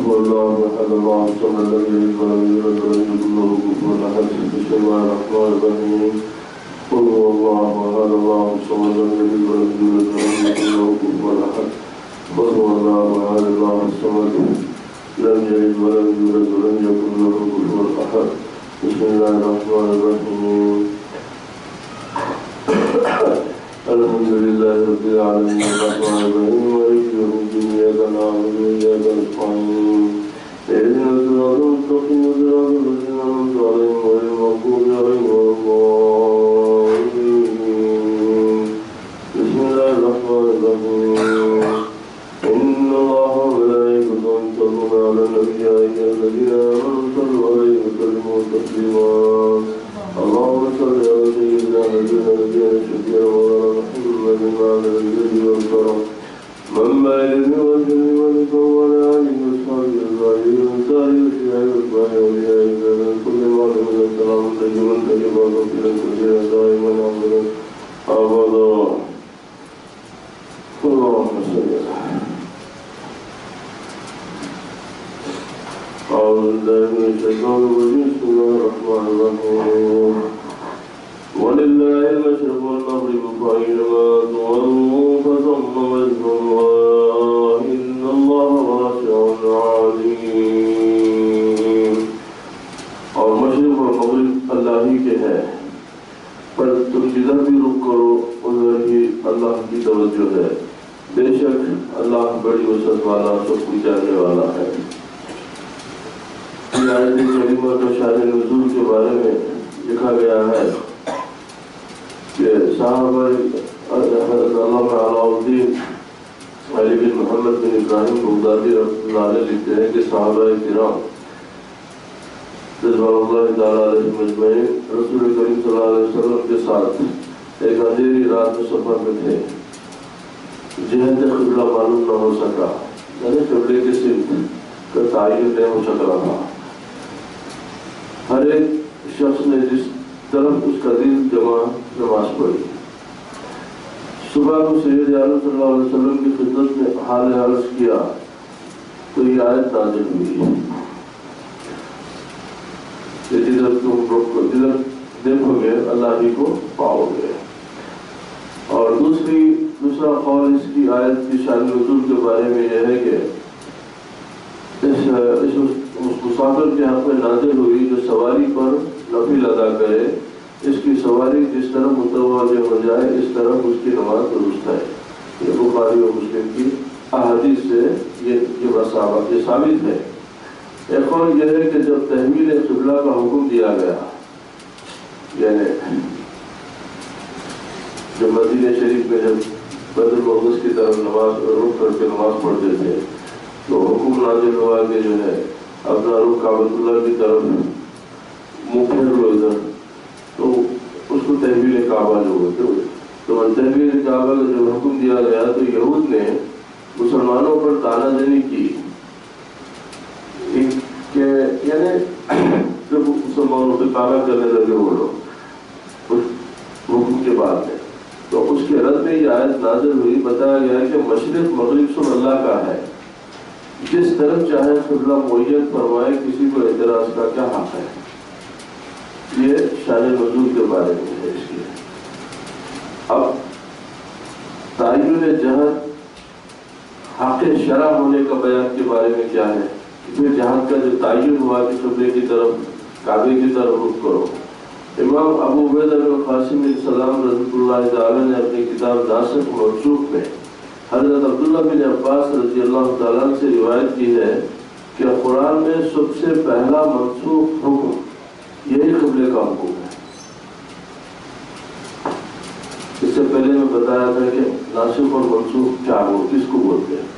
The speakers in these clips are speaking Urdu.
هو الله أحد الله الصمد لم يلد ولم يولد ولم يكن له كفوا أحد بسم الله الرحمن الرحيم قل هو الله أحد الله الصمد لم يلد ولم يولد ولم يكن له كفوا أحد قل هو الله أحد الله الصمد لم يلد ولم يولد ولم يكن له كفوا أحد بسم الله الرحمن الرحيم الحمد لله رب العالمين الرحمن الرحيم مالك يوم الدين إياك نعبد وإياك نستعين اهدنا الصراط المستقيم صراط الذين أنعمت عليهم غير المغضوب عليهم ولا الضالين بسم الله الرحمن الرحيم إن الله وملائكته يصلون على النبي يا أيها الذين آمنوا صلوا عليه وسلموا تسليما اللهم صل على سيدنا نبينا الشفيع مولانا محمد وعلى آله وصحبه من بعد وسلم وسلم وعلى آله وصحبه أجمعين وسائر الأشياء والأتباع والأولياء من كل معلم من السلام طيبا طيبا وكلا كثيرا دائما أبدا أبدا اللهم صل أعوذ بالله من الشيطان الرجيم بسم الله الرحمن الرحيم ولله المشرق والمغرب فأينما تولوا فثم وجه الله إن الله واسع عليم اور مشرق اور مغرب اللہ ہی کے ہے پر تم جدھر بھی رخ کرو ادھر ہی اللہ کی توجہ ہے بے شک اللہ بڑی وسعت والا سب کچھ جاننے والا ہے آیت کریمہ کا شان نزول کے بارے میں لکھا گیا ہے کہ صحابہ حضرت علامہ علاؤالدین علی بن محمد بن ابراہیم بغدادی رحمۃ اللہ علیہ لکھتے ہیں کہ صحابہ کرام رضوان اللہ تعالیٰ علیہم اجمعین رسول کریم صلی اللہ علیہ وسلم کے ساتھ ایک اندھیری رات میں سفر میں تھے جہت قبلہ معلوم نہ ہو سکا یعنی قبلے کے سمت کا تعین نہیں ہو سک رہا تھا ہر ایک شخص نے جس طرف اس کا دل جمع نماز پڑھی صبح کو سید عالم صلی اللہ علیہ وسلم کی خدمت میں حال عرض کیا تو یہ آیت نازل ہوئی کہ جدھر تم جدھر دیکھو گے اللہ ہی کو پاؤ گے اور دوسرا قول اس کی آیت کی شان نزول کے بارے میں یہ ہے کہ اس مسافر کے حق میں نازل ہوئی جو سواری پر نفل ادا کرے اس کی سواری جس طرح متوجہ ہو جائے اس طرح اس کی نماز درست ہے یہ بخاری و مسلم کی احادیث سے یہ ثابت ہے ایک اور یہ ہے کہ جب تحویل قبلہ کا حکم دیا گیا یعنی جب مدینہ شریف میں جب بیت المقدس کی طرف نماز رخ کر کے نماز پڑھتے تھے تو حکم نازل ہوا کہ جو ہے اپنا رخ کعبۃ اللہ کی طرف منہ پھیر لو ادھر تو اس کو تحویل کعبہ جو ہوتے ہوئے تو تحویل کعبہ کا جب حکم دیا گیا تو یہود نے مسلمانوں پر طعنہ زنی کی کہ یعنی جب مسلمانوں پہ طعنہ کرنے لگے وہ لوگ اس حکم کے بعد میں تو اس کے رد میں یہ آیت نازل ہوئی بتایا گیا کہ مشرق مغرب سب اللہ کا ہے جس طرف چاہے قبلہ معین فرمائے کسی کو اعتراض کا کیا حق ہے یہ شان نزول کے بارے میں ہے اس لیے اب تعین جہت حق شرع ہونے کا بیان کے بارے میں کیا ہے پھر جہت کا جو تعین ہوا کہ قبلے کی طرف کعبے کی طرف رخ کرو امام ابو عبیدہ بن قاسم بن سلام رضی اللہ تعالیٰ نے اپنی کتاب ناسخ منسوخ میں حضرت عبداللہ بن عباس رضی اللہ تعالیٰ سے روایت کی ہے کہ قرآن میں سب سے پہلا منسوخ حکم یہی قبلے کا حکم ہے اس سے پہلے میں بتایا تھا کہ ناسخ اور منسوخ کیا ہو کس کو بولتے ہیں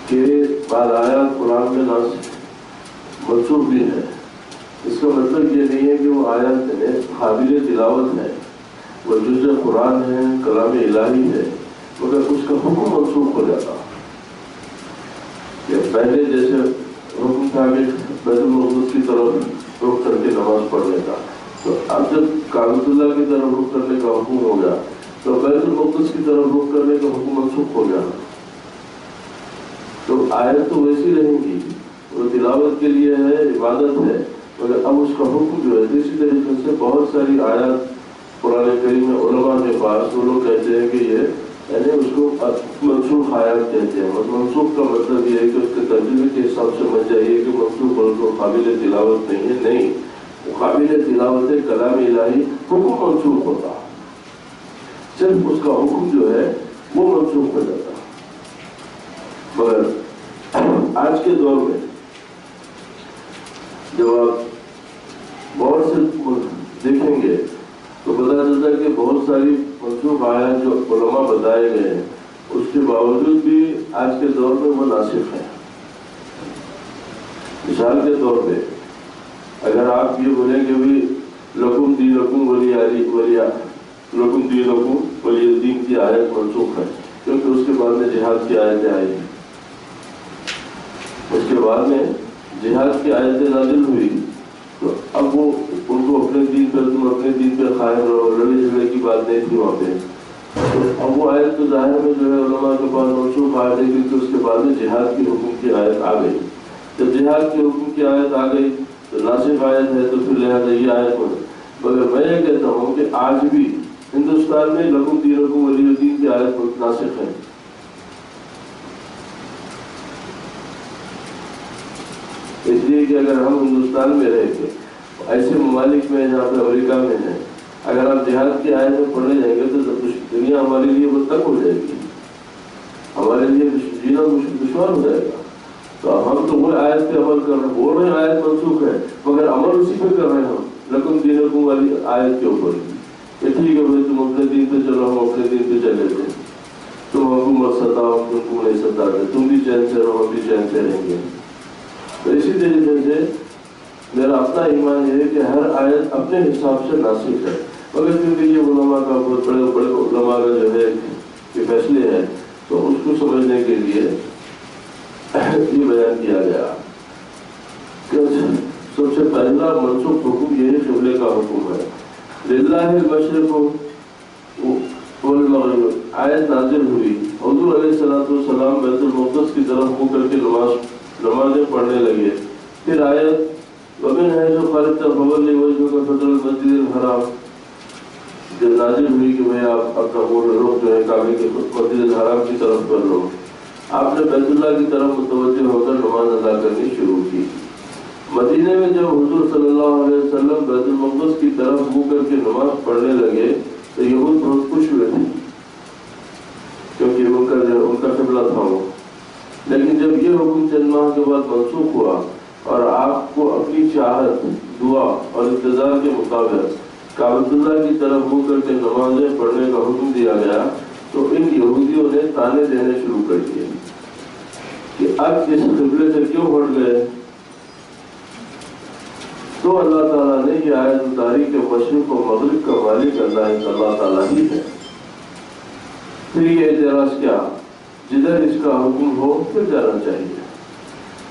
کہ بعد آیات قرآن میں ناسخ منسوخ بھی ہے اس کا مطلب یہ نہیں ہے کہ وہ آیات قابل تلاوت ہے وہ جزء قرآن ہے کلام الہی ہے مگر اس کا حکم منسوخ ہو جاتا کہ پہلے جیسے حکم تھا کہ بیت المقدس کی طرف رخ کر کے نماز پڑھنے کا تو اب جب کعبۃ اللہ کی طرف رخ کرنے کا حکم ہو گیا تو بیت المقدس کی طرف رخ کرنے کا حکم منسوخ ہو گیا تو تو آیت تو ویسی رہیں گی، وہ تلاوت کے لیے ہے، عبادت ہے، مگر اب اس کا حکم جو ہے اسی طریقے سے بہت ساری آیات قرآن کریم میں علماء کے پاس وہ لوگ کہتے ہیں کہ یہ یعنی اس کو منسوخ آیات کہتے ہیں. اور منسوخ کا مطلب یہ ہے کہ اس کے ترجمے کے حساب سے سمجھ جائیے کہ منسوخ کو قابل تلاوت نہیں ہے. نہیں، قابل تلاوت کلام الہی، حکم منسوخ ہوتا، صرف اس کا حکم جو ہے وہ منسوخ ہو جاتا. مگر آج کے دور میں جب آپ غور سے دیکھیں گے تو پتہ چلتا ہے کہ بہت ساری منسوخ آیات جو علماء بتائے گئے ہیں اس کے باوجود بھی آج کے دور میں وہ ناسخ ہیں. مثال کے طور پہ اگر آپ یہ بولیں کہ بھی لکم دینکم ولی الدین کی آیت منسوخ ہے کیونکہ اس کے بعد میں جہاد کی آیتیں آئی ہیں، اس کے بعد میں جہاد کی آیتیں نازل ہوئی، تو اب وہ ان کو اپنے دین پر تم اپنے دین پر قائم رہو، لڑائی جھگڑے کی بات نہیں تھی وہاں پہ. اب وہ آیت تو ظاہر میں جو ہے علماء کے پاس منسوخ آ گئی کیونکہ اس کے بعد میں جہاد کی حکم کی آیت آ گئی. جب جہاد کی حکم کی آیت آ گئی تو ناسخ آیت ہے تو پھر لہٰذا یہ آیت ہو. مگر میں یہ کہتا ہوں کہ آج بھی ہندوستان میں لکم دینکم ولی الدین کی آیت ناسخ ہے. اس لیے کہ اگر ہم ہندوستان میں رہے تھے ایسے ممالک میں جہاں پہ امریکہ میں ہیں، اگر آپ جہاد کی آیت میں پڑھنے جائیں گے تو دنیا ہمارے لیے وہ تنگ ہو جائے گی، ہمارے لیے جینا دشوار ہو جائے گا. تو ہم تو وہ آیت پہ عمل کر رہے ہیں، بول رہے ہیں آیت منسوخ ہے مگر عمل اسی پہ کر رہے ہیں. ہم لکم دینکم والی آیت کے اوپر کہ ٹھیک ہے بھائی تم اپنے دین پہ چلو، ہم اپنے دین پہ چلے تھے، تم ہم کو مت ستاؤ، تم کو نہیں ستاتے، تم بھی چین سے رہو، ہم بھی چین سے رہیں گے. تو اسی طریقے سے میرا اپنا ایمان یہ ہے کہ ہر آیت اپنے حساب سے ناسخ ہے، مگر کیونکہ یہ علماء کا بہت بڑے بڑے علماء کا جو ہے کہ فیصلے ہیں تو اس کو سمجھنے کے لیے یہ بیان کیا گیا کہ سب سے پہلا منسوخ حکم یہی قبلے کا حکم ہے. للہ المشرق والمغرب آیت نازل ہوئی، حضور علیہ السلام بیت المقدس کی طرف منہ کر کے نمازیں پڑھنے لگے. پھر آیت ومن حیث خرجت فولی وجہک شطر المسجد الحرام جو نازل ہوئی کہ بھائی آپ اپنا رخ جو ہے کعبے کے مسجد الحرام کی طرف کر لو. آپ نے بیت اللہ کی طرف متوجہ ہو کر نماز ادا کرنی شروع کی. مدینے میں جب حضور صلی اللہ علیہ وسلم بیت المقدس کی طرف منہ کر کے نماز پڑھنے لگے تو یہود بہت خوش ہوئے تھے کیونکہ ان کا قبلہ تھا وہ. لیکن جب یہ حکم چند ماہ کے بعد منسوخ ہوا اور آپ کو اپنی چاہت، دعا اور انتظار کے مطابق کعبۃ اللہ کی طرف منہ کر کے نمازیں پڑھنے کا حکم دیا گیا تو ان یہودیوں نے تانے دینے شروع کر دیے کہ اب اس قبلے سے کیوں ہٹ گئے. تو اللہ تعالیٰ نے یہ آیت اتاری کہ مشرق و مغرب کا مالک اللہ تعالیٰ ہی ہے. پھر یہ اعتراض کیا، جدھر اس کا حکم ہو پھر جانا چاہیے.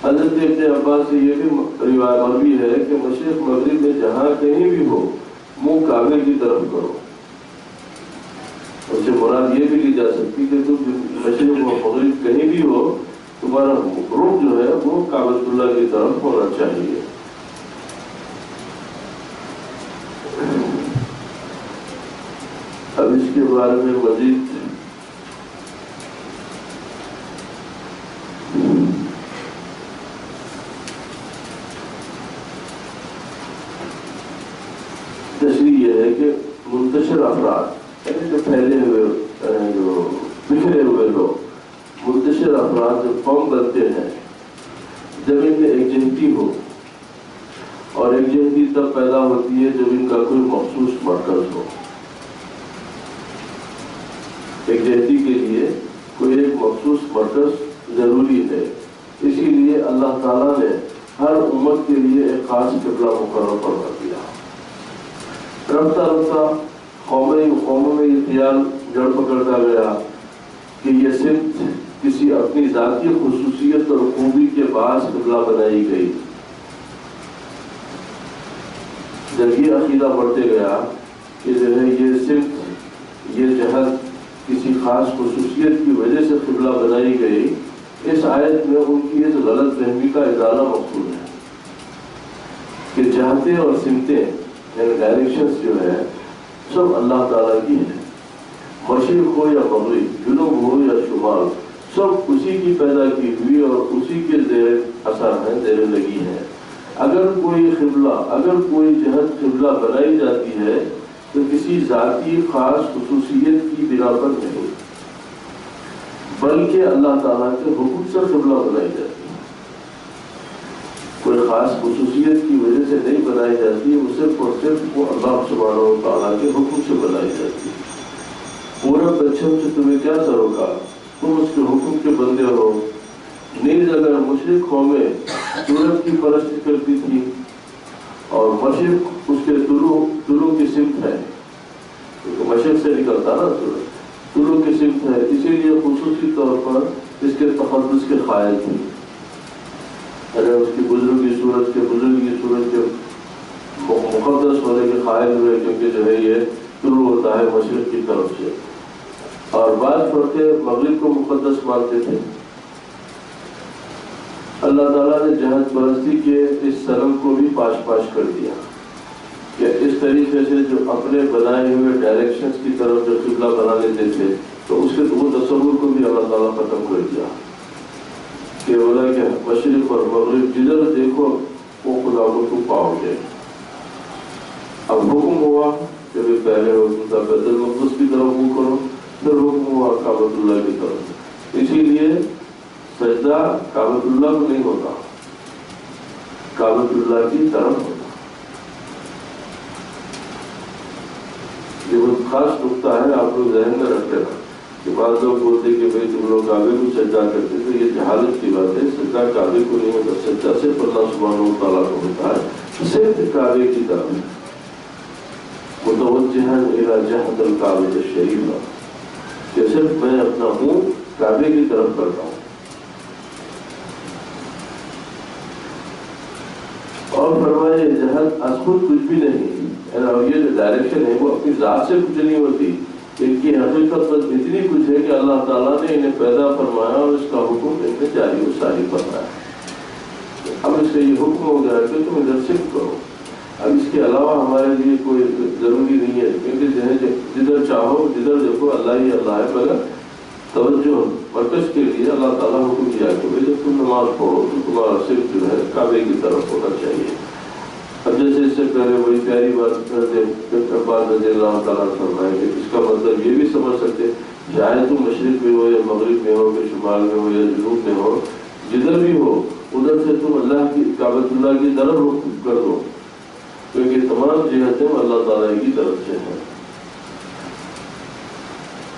حضرت ابن عباس سے یہ بھی روایت مروی ہے کہ مشرق مغرب میں جہاں کہیں بھی ہو منہ کعبے کی طرف کرو. اس سے مراد یہ بھی لی جا سکتی کہ تم مشرق و مغرب کہیں بھی ہو تمہارا رخ جو ہے وہ کعبۃ اللہ کی طرف ہونا چاہیے. اب اس کے بارے میں مزید تشریح یہ ہے کہ منتشر افراد یعنی جو پھیلے ہوئے جو بکھرے ہوئے لوگ، منتشر افراد جو قوم بنتے ہیں، جب ان میں یکجہتی ہو، اور یکجہتی تب پیدا ہوتی ہے جب ان کا کوئی مخصوص مرکز ہو. یکجہتی کے لیے کوئی ایک مخصوص مرکز ضروری ہے. اسی لیے اللہ تعالیٰ نے ہر امت کے لیے ایک خاص قبلہ مقرر فرما دیا. رفتہ رفتہ قوموں میں یہ خیال جڑ پکڑتا گیا کہ یہ صرف کسی اپنی ذاتی خصوصیت اور خوبی کے باعث قبلہ بنائی گئی. جب یہ عقیدہ بڑھتے گیا کہ جو ہے یہ صرف یہ جہت کسی خاص خصوصیت کی وجہ سے قبلہ بنائی گئی، اس آیت میں ان کی اس غلط فہمی کا ازالہ مقصود ہے کہ جہتیں اور سمتیں یعنی ڈائریکشنز جو ہے سب اللہ تعالیٰ کی ہیں، مشرق ہو یا مغرب، جنوب ہو یا شمال، سب اسی کی پیدا کی ہوئی اور اسی کے زیر اثر ہیں، زیر لگی ہے۔ اگر کوئی قبلہ، اگر کوئی جہت قبلہ بنائی جاتی ہے تو کسی ذاتی خاص خصوصیت کی بنا پر نہیں، بلکہ اللہ تعالیٰ کے حکم سے قبلہ بنائی جاتی ہے۔ کوئی خاص خصوصیت کی وجہ سے نہیں بنائی جاتی، وہ صرف اور صرف وہ اللہ سبحانہ و تعالیٰ کے حکم سے بنائی جاتی ہے۔ پورب پچھم سے تمہیں کیا سروکا، تم اس کے حکم کے بندے ہو۔ نیز اگر مشرق قومیں سورج کی پرست کرتی تھی اور مشرق اس کے طلوع کی سمت ہے، مشرق سے نکلتا نا سورج، طلوع کی سمت ہے، اسی لیے خصوصی طور پر اس کے تقدس کے قائل تھی۔ اگر اس کی بزرگی سورج کے مقدس ہونے کے قائل ہوئے، کیونکہ جو ہے یہ طلوع ہوتا ہے مشرق کی طرف سے، اور بعض فرقے مغرب کو مقدس مانتے تھے۔ اللہ تعالیٰ نے جہت پرستی کے اس صنم کو بھی پاش کر دیا کہ اس طریقے سے جو اپنے بنائے ہوئے ڈائریکشنز کی طرف جو قبلہ بنا لیتے تھے تو اس کے وہ تصور کو بھی اللہ تعالیٰ ختم کر دیا کہ بولا کہ مشرق اور مغرب جدھر دیکھو وہ خدا کو تم پاؤ گے۔ اب حکم ہوا کہ پہلے حکم تھا بیت المقدس کی طرف منہ کرو، پھر حکم ہوا کعبۃ اللہ کی طرف۔ اسی لیے سجدہ کعبۃ اللہ کو نہیں ہوتا، کعبۃ اللہ کی طرف ہوتا۔ یہ بہت خاص نقطہ ہے، آپ لوگ ذہن میں رکھ لینا کہ بعض لوگ بولتے کہ بھائی تم لوگ کعبے کو سجدہ کرتے تو یہ جہالت کی بات ہے۔ سجدہ کعبے کو نہیں ہوتا، سجدہ صرف اللہ سبحانہ و تعالیٰ کو ہوتا ہے، صرف کعبے کی طرف متوجہاً الی جہت الکعبۃ الشریفہ، کہ صرف میں اپنا منہ کعبے کی طرف کرتا ہوں۔ اور فرمائے جہت از خود کچھ بھی نہیں، اور یہ جو ڈائریکشن ہے وہ اپنی ذات سے کچھ نہیں ہوتی، ان کی حقیقت بس اتنی کچھ ہے کہ اللہ تعالیٰ نے انہیں پیدا فرمایا اور اس کا حکم ان میں جاری و ساری فرمایا۔ اب اس سے یہ حکم ہو گیا کہ تم ادھر شفٹ کرو۔ اب اس کے علاوہ ہمارے لیے کوئی ضروری نہیں ہے، کیونکہ جدھر چاہو جدھر دیکھو اللہ ہی اللہ ہے، مگر توجہ مرکز کے لیے اللہ تعالیٰ حکم دیا کہ جب تم نماز پڑھو تو تمہارا صرف جو ہے کعبے کی طرف ہونا چاہیے۔ اب جیسے اس سے پہلے وہی پیاری بات عباس رضی اللہ تعالیٰ فرمائے کہ اس کا مطلب یہ بھی سمجھ سکتے شاید تم مشرق میں ہو یا مغرب میں ہو کہ شمال میں ہو یا جنوب میں ہو، جدھر بھی ہو ادھر سے تم اللہ کی کعبۃ اللہ کی طرف رخ کر دو، کیونکہ تمام جہتیں اللہ تعالیٰ کی طرف سے ہیں۔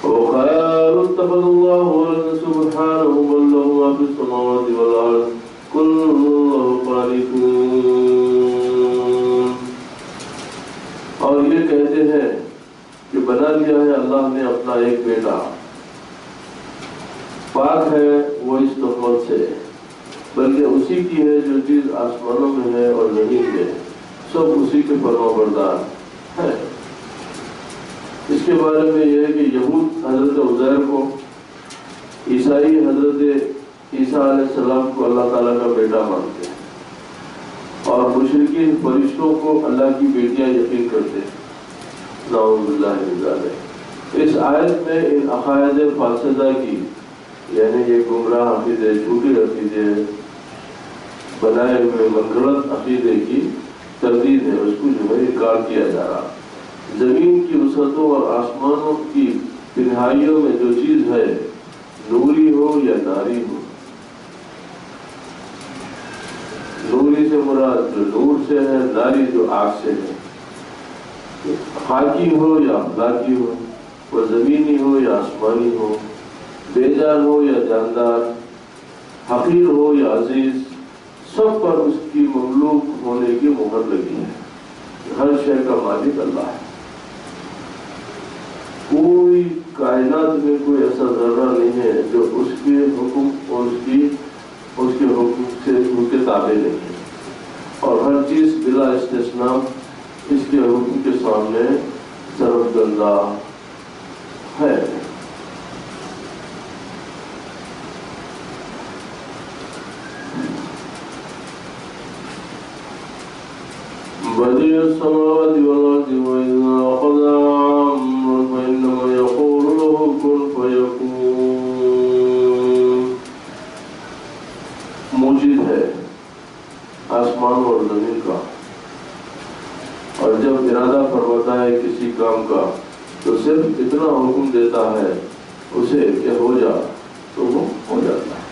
وقالوا اتخذ الله ولدا سبحانه بل له ما في السماوات والارض كل له قانتون۔ اور یہ کہتے ہیں کہ بنا لیا ہے اللہ نے اپنا ایک بیٹا، پاک ہے وہ اس تہمت سے، بلکہ اسی کی ہے جو چیز آسمانوں میں ہے اور زمین میں، سب اسی کے فرما بردار ہے۔ اس کے بارے میں یہ ہے کہ یہود حضرت عزیر کو، عیسائی حضرت عیسیٰ علیہ السلام کو اللہ تعالیٰ کا بیٹا مانتے ہیں، اور مشرکین فرشتوں کو اللہ کی بیٹیاں یقین کرتے ہیں۔ نعوذ باللہ من ذالک۔ اس آیت میں ان عقائد فاسدہ کی، یعنی یہ گمراہ عقیدے، جھوٹے عقیدے، بنائے ہوئے منگلت عقیدے کی تردید ہے، اس کو جو ہے انکار کیا جا رہا۔ زمین کی وسعتوں اور آسمانوں کی تنہائیوں میں جو چیز ہے، نوری ہو یا ناری ہو، نوری سے مراد جو نور سے ہے، ناری جو آگ سے ہے، خاکی ہو یا افلاکی ہو، وہ زمینی ہو یا آسمانی ہو، بے جان ہو یا جاندار، حقیر ہو یا عزیز، سب پر اس کی مملوک ہونے کی مہر لگی ہے۔ ہر شے کا مالک اللہ ہے۔ کوئی کائنات میں کوئی ایسا ذرہ نہیں ہے جو اس کے حکم اور اس کے حکم سے ان کے تابع نہیں ہے، اور ہر چیز بلا استثناء اس کے حکم کے سامنے سرگردہ ہے۔ بديع السماوات والأرض وإذا قضى أمرا فإنما يقول له كن فيكون. موجود ہے آسمان اور زمین کا، اور جب ارادہ فرماتا ہے کسی کام کا تو صرف اتنا حکم دیتا ہے اسے کہ ہو جا تو وہ ہو جاتا ہے.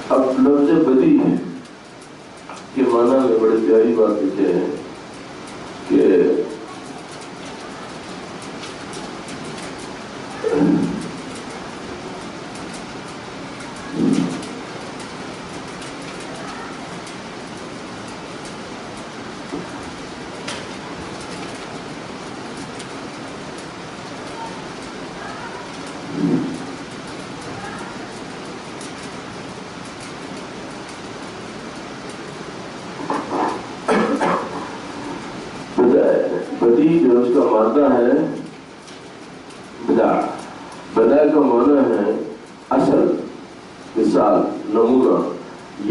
اب لفظ بدی کے معنی میں بڑے پیاری بات لکھے ہیں کہ بدی جو اس کا مادہ ہے بدا، بدا کا معنی ہے اصل، مثال، نمونہ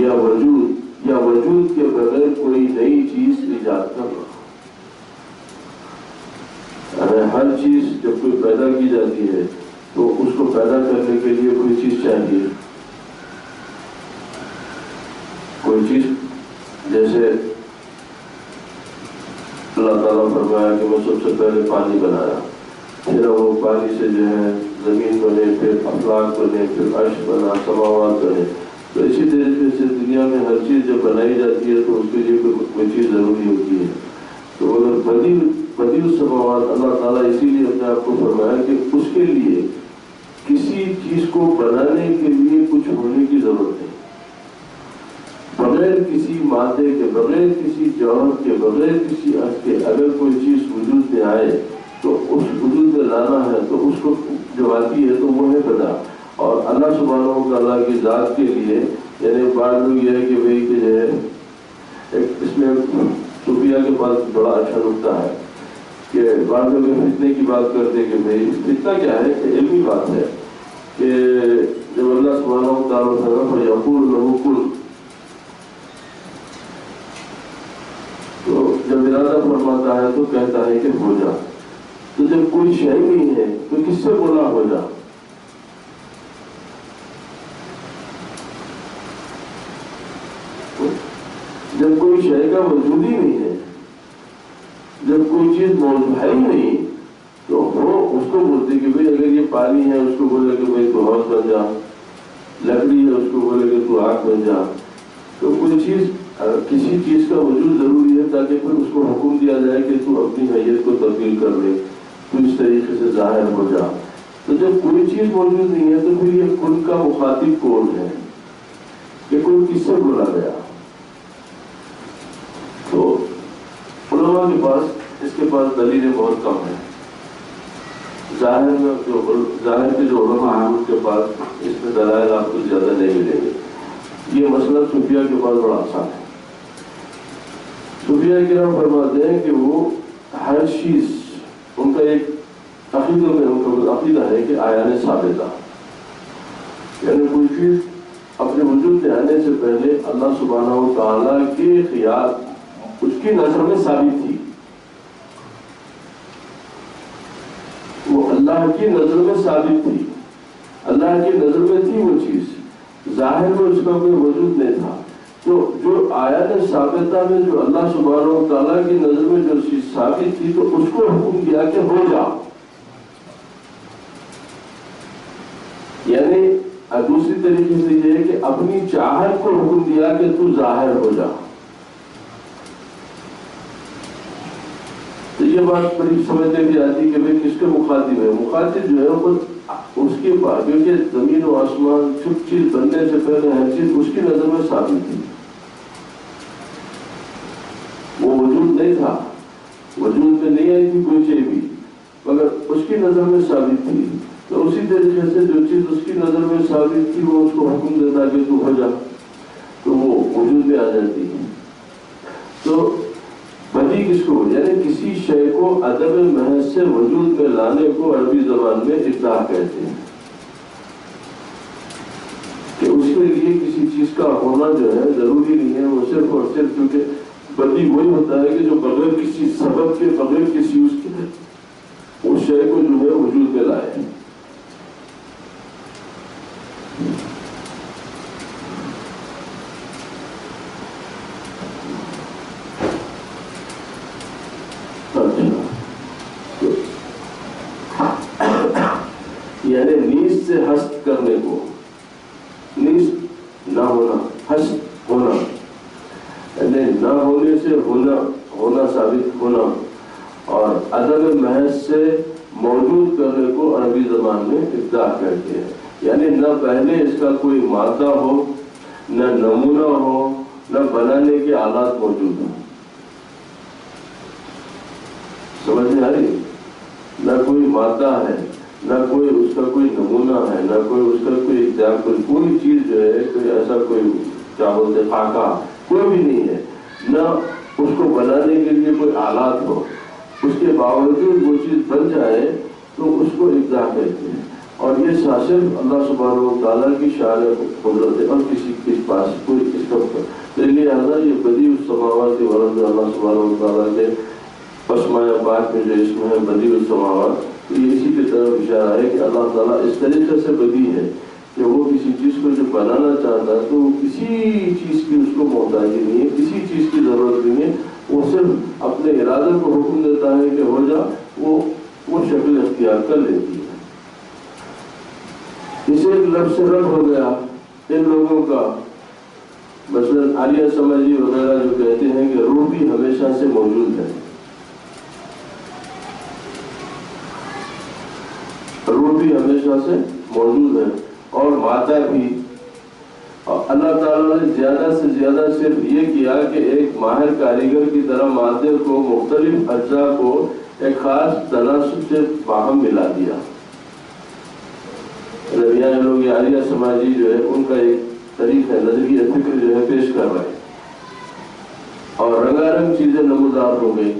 یا وجود، یا وجود کے بغیر کوئی نئی چیز ایجاد کرنا. ہر چیز جب کوئی پیدا کی جاتی ہے تو اس کو پیدا کرنے کے لیے کوئی چیز چاہیے. کوئی چیز جیسے اللہ تعالیٰ فرمایا کہ میں سب سے پہلے پانی بنایا، پھر وہ پانی سے جو ہے زمین بنے، پھر افلاک بنے، پھر عرش بنا، سماوات بنے. تو اسی طریقے سے دنیا میں ہر چیز جب بنائی جاتی ہے تو اس کے لیے کوئی چیز ضروری ہوتی ہے. تو اگر بدیع السماوات اللہ تعالیٰ اسی لیے اپنے آپ کو فرمایا کہ اس کے لیے کسی چیز کو بنانے کے لیے کچھ ہونے کی ضرورت نہیں. بغیر کسی مادے کے، بغیر کسی جوہر کے، بغیر کسی عرض کے اگر کوئی چیز وجود میں آئے تو اس وجود میں لانا ہے تو اس کو جو آتی ہے تو وہ ہے بدا. اور اللہ سبحانہ و تعالیٰ کی ذات کے لیے یعنی بعض لوگ یہ ہے کہ بھائی کہ جو ہے اس میں صوفیہ کے پاس بڑا اچھا نکتہ ہے کہ بعض لوگ فتنے کی بات کرتے کہ بھائی فتنہ کیا ہے کہ علمی بات ہے کہ جب اللہ سبحانہ و تعالیٰ یقول له کن، تو جب ارادہ فرماتا ہے تو کہتا ہے کہ ہو جا. تو جب کوئی شے نہیں ہے تو کس سے بولا ہو جا؟ جب کوئی شے کا وجود ہی نہیں ہے، جب کوئی چیز موجود ہے ہی نہیں تو وہ اس کو بولتے کہ بھائی اگر یہ پانی ہے اس کو بولے کہ بھائی تو ہاؤس بن جا، لکڑی ہے اس کو بولے کہ تو آگ بن جا. تو کوئی چیز، کسی چیز کا وجود ضروری ہے تاکہ پھر اس کو حکم دیا جائے کہ تو اپنی حیثیت کو تبدیل کر لے، تو اس طریقے سے ظاہر ہو جا. تو جب کوئی چیز موجود نہیں ہے تو پھر یہ کن کا مخاطب کون ہے؟ یہ کن کس سے بولا گیا؟ تو علماء کے پاس اس کے پاس دلیلیں بہت کم ہیں. ظاہر کے جو علماء ہیں ان کے پاس اس میں دلائل آپ کو زیادہ نہیں ملیں گے. یہ مسئلہ صوفیہ کے پاس بڑا آسان ہے. صوفیہ کرام فرماتے ہیں کہ وہ ہر چیز، ان کا ایک عقیدہ میں ان کا عقیدہ ہے کہ آیان ثابتہ، یعنی کوئی چیز اپنے وجود میں آنے سے پہلے اللہ سبحانہ و تعالیٰ کے خیال اس کی نظر میں ثابت تھی. وہ اللہ کی نظر میں ثابت تھی، اللہ کی نظر میں تھی وہ چیز، ظاہر میں اس کا کوئی وجود نہیں تھا. تو جو آیات ثابتہ میں جو اللہ سبحانہ و تعالیٰ کی نظر میں جو چیز ثابت تھی تو اس کو حکم دیا کہ ہو جا. یعنی دوسری طریقے سے یہ ہے کہ اپنی چاہت کو حکم دیا کہ تو ظاہر ہو جا. تو یہ بات بڑی سمجھ میں بھی آتی کہ بھائی کس کے مخاطب ہے. مخاطب جو ہے خود اس کے بعد، کیونکہ زمین و آسمان چھپ چیز بننے سے پہلے ہر چیز اس کی نظر میں ثابت تھی. وہ وجود نہیں تھا، وجود میں نہیں آئی تھی کوئی چیز بھی، مگر اس کی نظر میں ثابت تھی. تو اسی طریقے سے جو چیز اس کی نظر میں ثابت تھی وہ اس کو حکم دیتا کہ تو ہو جا، تو وہ وجود میں آ جاتی ہے. تو بدی کس کو، یعنی کسی شے کو عدم محض سے وجود میں لانے کو عربی زبان میں ابداع کہتے ہیں. کہ اس کے لیے کسی چیز کا ہونا جو ہے ضروری نہیں ہے، وہ صرف اور صرف کیونکہ بدی وہی ہوتا ہے کہ جو بغیر کسی سبب کے، بغیر کسی اس شے کو جو ہے وجود میں لائے۔ یعنی نیز سے ہست کرنے کو، نیز نہ ہونا، ہست ہونا، یعنی نہ ہونے سے ہونا ثابت ہونا، اور عدم محض سے موجود کرنے کو عربی زبان میں ابداع کہتے ہیں۔ یعنی نہ پہلے اس کا کوئی مادہ ہو، نہ نمونہ ہو، نہ بنانے کے آلات موجود ہوں۔ سمجھ میں آ رہی؟ نہ کوئی مادہ ہے، نہ کوئی اس کا کوئی نمونہ ہے، نہ کوئی اس کا کوئی ایگزامپل، کوئی چیز جو ہے کوئی ایسا کوئی کیا بولتے خاکہ کوئی بھی نہیں ہے، نہ اس کو بنانے کے لیے کوئی آلات ہو، اس کے باوجود وہ چیز بن جائے تو اس کو ابداع کہتے ہیں۔ اور یہ صرف اللہ سبحانہ و تعالیٰ کی شان قدرت ہے اور کسی کے پاس کوئی اس کا لہٰذا یہ بدیع السماوات والارض اللہ سبحانہ و تعالیٰ کے اسماء پاک میں جو اسم ہے بدیع السماوات، تو یہ اسی کی طرف اشارہ ہے کہ اللہ تعالیٰ اس طریقے سے بدیع ہے کہ وہ کسی چیز کو جو بنانا چاہتا ہے تو وہ کسی چیز کی اس کو محتاجی نہیں ہے، کسی چیز کی ضرورت نہیں ہے، وہ صرف اپنے ارادے کو حکم دیتا ہے کہ ہو جا، وہ شکل اختیار کر لیتی ہے۔ اسے ایک لفظ سے رد ہو گیا ان لوگوں کا، مثلاً عالیہ سمجھی وغیرہ جو کہتے ہیں کہ روح بھی ہمیشہ سے موجود ہے، روح بھی ہمیشہ سے موجود ہے، اور مادہ بھی۔ اور اللہ تعالیٰ نے زیادہ سے زیادہ صرف یہ کیا کہ ایک ماہر کاریگر کی طرح مادے کو، مختلف اجزاء کو ایک خاص تناسب سے باہم ملا دیا۔ یہاں لوگ عالیہ سماجی جو ہے ان کا ایک طریقہ نظریہ فکر جو ہے پیش کر رہے ہیں، اور رنگا رنگ چیزیں نمودار ہو گئی۔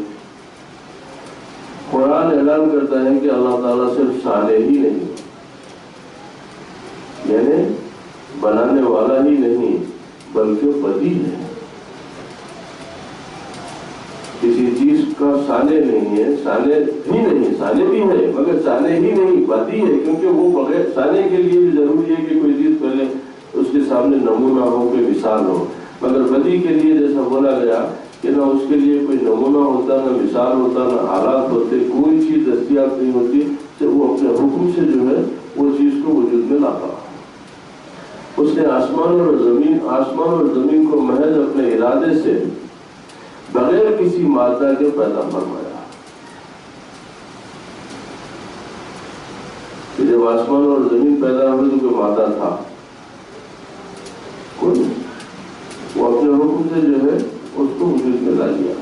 قرآن اعلان کرتا ہے کہ اللہ تعالیٰ صرف صانع ہی نہیں، یعنی بنانے والا ہی نہیں بلکہ بدیع ہے۔ کسی چیز کا صانع نہیں ہے، صانع ہی نہیں، صانع بھی ہے مگر صانع ہی نہیں، بدیع ہے، کیونکہ وہ بغیر صانع کے لیے بھی ضروری ہے کہ کوئی چیز پہلے اس کے سامنے نمونہ ہو، کوئی مثال ہو، مگر بدیع کے لیے جیسا بولا گیا کہ نہ اس کے لیے کوئی نمونہ ہوتا، نہ مثال ہوتا، نہ آلات ہوتے، کوئی چیز دستیاب نہیں ہوتی، تو وہ اپنے حکم سے جو ہے وہ چیز کو وجود میں لاتا۔ اس نے آسمان اور زمین کو محض اپنے ارادے سے بغیر کسی مادہ کے پیدا فرمایا۔ جب آسمان اور زمین پیدا ہوئے تو کوئی مادہ تھا کوئی، وہ اپنے حکم سے جو ہے اس کو وجود میں لا دیا۔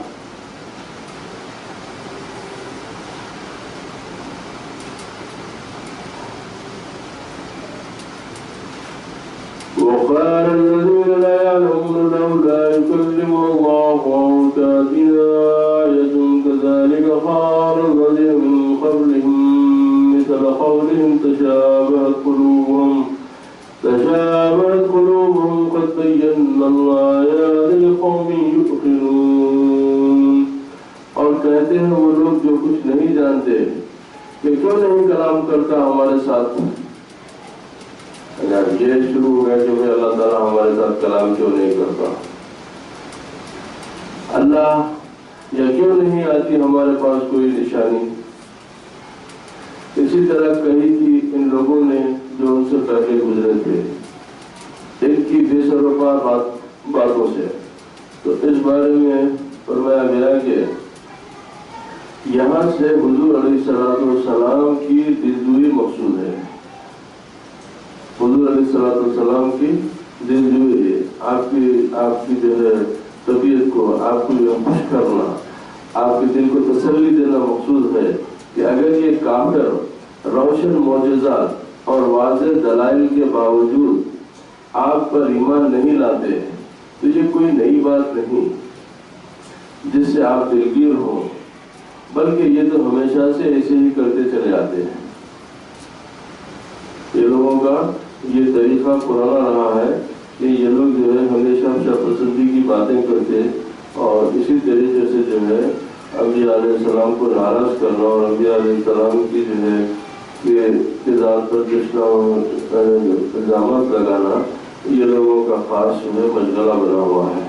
وقال الذين لا يعلمون لولا يكلمنا الله أو تأتينا آية كذلك قال الذين من قبلهم مثل قولهم تشابهت قلوبهم قد بينا الآيات لقوم يوقنون۔ اور کہتے ہیں وہ لوگ جو کچھ نہیں جانتے کہ کیوں نہیں کلام کرتا ہمارے ساتھ۔ یہ شروع ہو گیا کہ اللہ تعالیٰ ہمارے ساتھ کلام کیوں نہیں کرتا، اللہ یا کیوں نہیں آتی ہمارے پاس کوئی نشانی۔ اسی طرح کہی تھی ان لوگوں نے جو ان سے پہلے گزرے تھے، ان کی بے سروپا باتوں سے۔ تو اس بارے میں فرمایا گیا کہ یہاں سے حضور علیہ السلام کی دلجوئی مقصود ہے، حضور علیہ السلام کی دلجوئی ہے، آپ کی جو ہے طبیعت کو، آپ کو خوش کرنا، آپ کے دل کو تسلی دینا مقصود ہے کہ اگر یہ کافر روشن معجزات اور واضح دلائل کے باوجود آپ پر ایمان نہیں لاتے تو یہ کوئی نئی بات نہیں جس سے آپ دلگیر ہوں، بلکہ یہ تو ہمیشہ سے ایسے ہی کرتے چلے آتے ہیں۔ یہ لوگوں کا یہ طریقہ پرانا رہا ہے کہ یہ لوگ جو ہے ہمیشہ شفقت کی باتیں کرتے اور اسی طریقے سے جو ہے انبیاء علیہ السلام کو ناراض کرنا اور انبیاء علیہ السلام کی جو ہے کہ ذات پر الزامات لگانا یہ لوگوں کا خاص جو ہے مشغلہ بنا ہوا ہے۔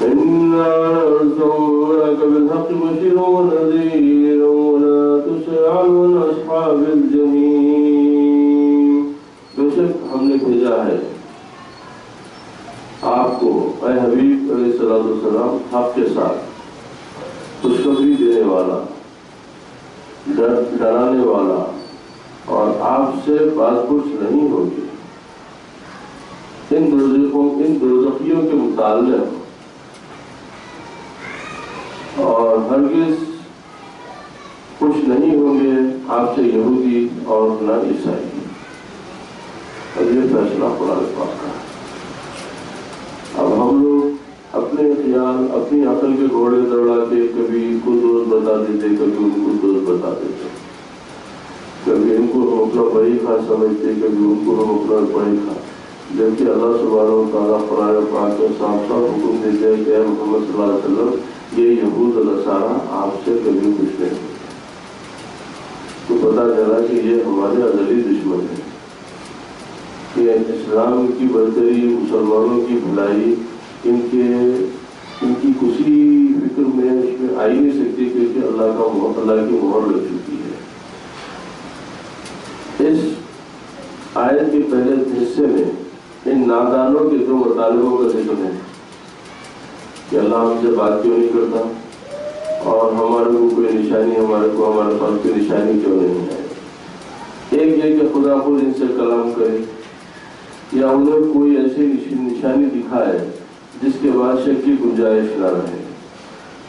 إِنَّا أَرْسَلْنَاكَ بِالْحَقِّ بَشِيرًا وَنَذِيرًا وَلَا تُسْأَلُ عَنْ أَصْحَابِ الْجَحِيمِ۔ بے شک ہم نے بھیجا ہے آپ کو اے حبیب علیہ السلام حق کے ساتھ خوشخبری دینے والا، ڈرانے والا، اور آپ سے بات پرس نہیں ہوگی ان دوزخیوں کے متعلق، اور ہرگز خوش نہیں ہوں گے آپ سے یہودی اور نہ عیسائی۔ اب یہ فیصلہ قرآن پاک کا ہے۔ اب ہم لوگ اپنے خیال اپنی عقل کے گھوڑے دوڑا کے کبھی ان کو دوست بتا دیتے، کبھی ان کو دوست بتا دیتے، کبھی ان کو ہم اپنا بڑی خواہ سمجھتے، کبھی ان کو ہم اپنا بڑی خواہ، جبکہ اللہ سبحانہ و تعالیٰ قرآن پاک میں صاف صاف حکم دیتے ہیں کہ اے محمد صلی اللہ علیہ وسلم یہ یہود و نصارہ آپ سے کبھی کچھ نہیں ہوتے۔ تو پتہ چلا کہ یہ ہمارے ازلی دشمن ہیں، کہ اسلام کی برتری، مسلمانوں کی بھلائی ان کی کسی فکر میں اس میں آ ہی نہیں سکتی، کیونکہ اللہ کی مہر لگ چکی ہے۔ اس آیت کے پہلے حصے میں ان نادانوں کے دو مطالبوں کا ذکر ہے کہ اللہ ہم سے بات کیوں نہیں کرتا اور ہمارے کو کوئی نشانی، ہمارے پاس کوئی نشانی کیوں نہیں ہے۔ ایک یہ کہ خدا خود ان سے کلام کرے یا انہیں کوئی ایسی نشانی دکھائے جس کے بعد شک کی گنجائش نہ رہے۔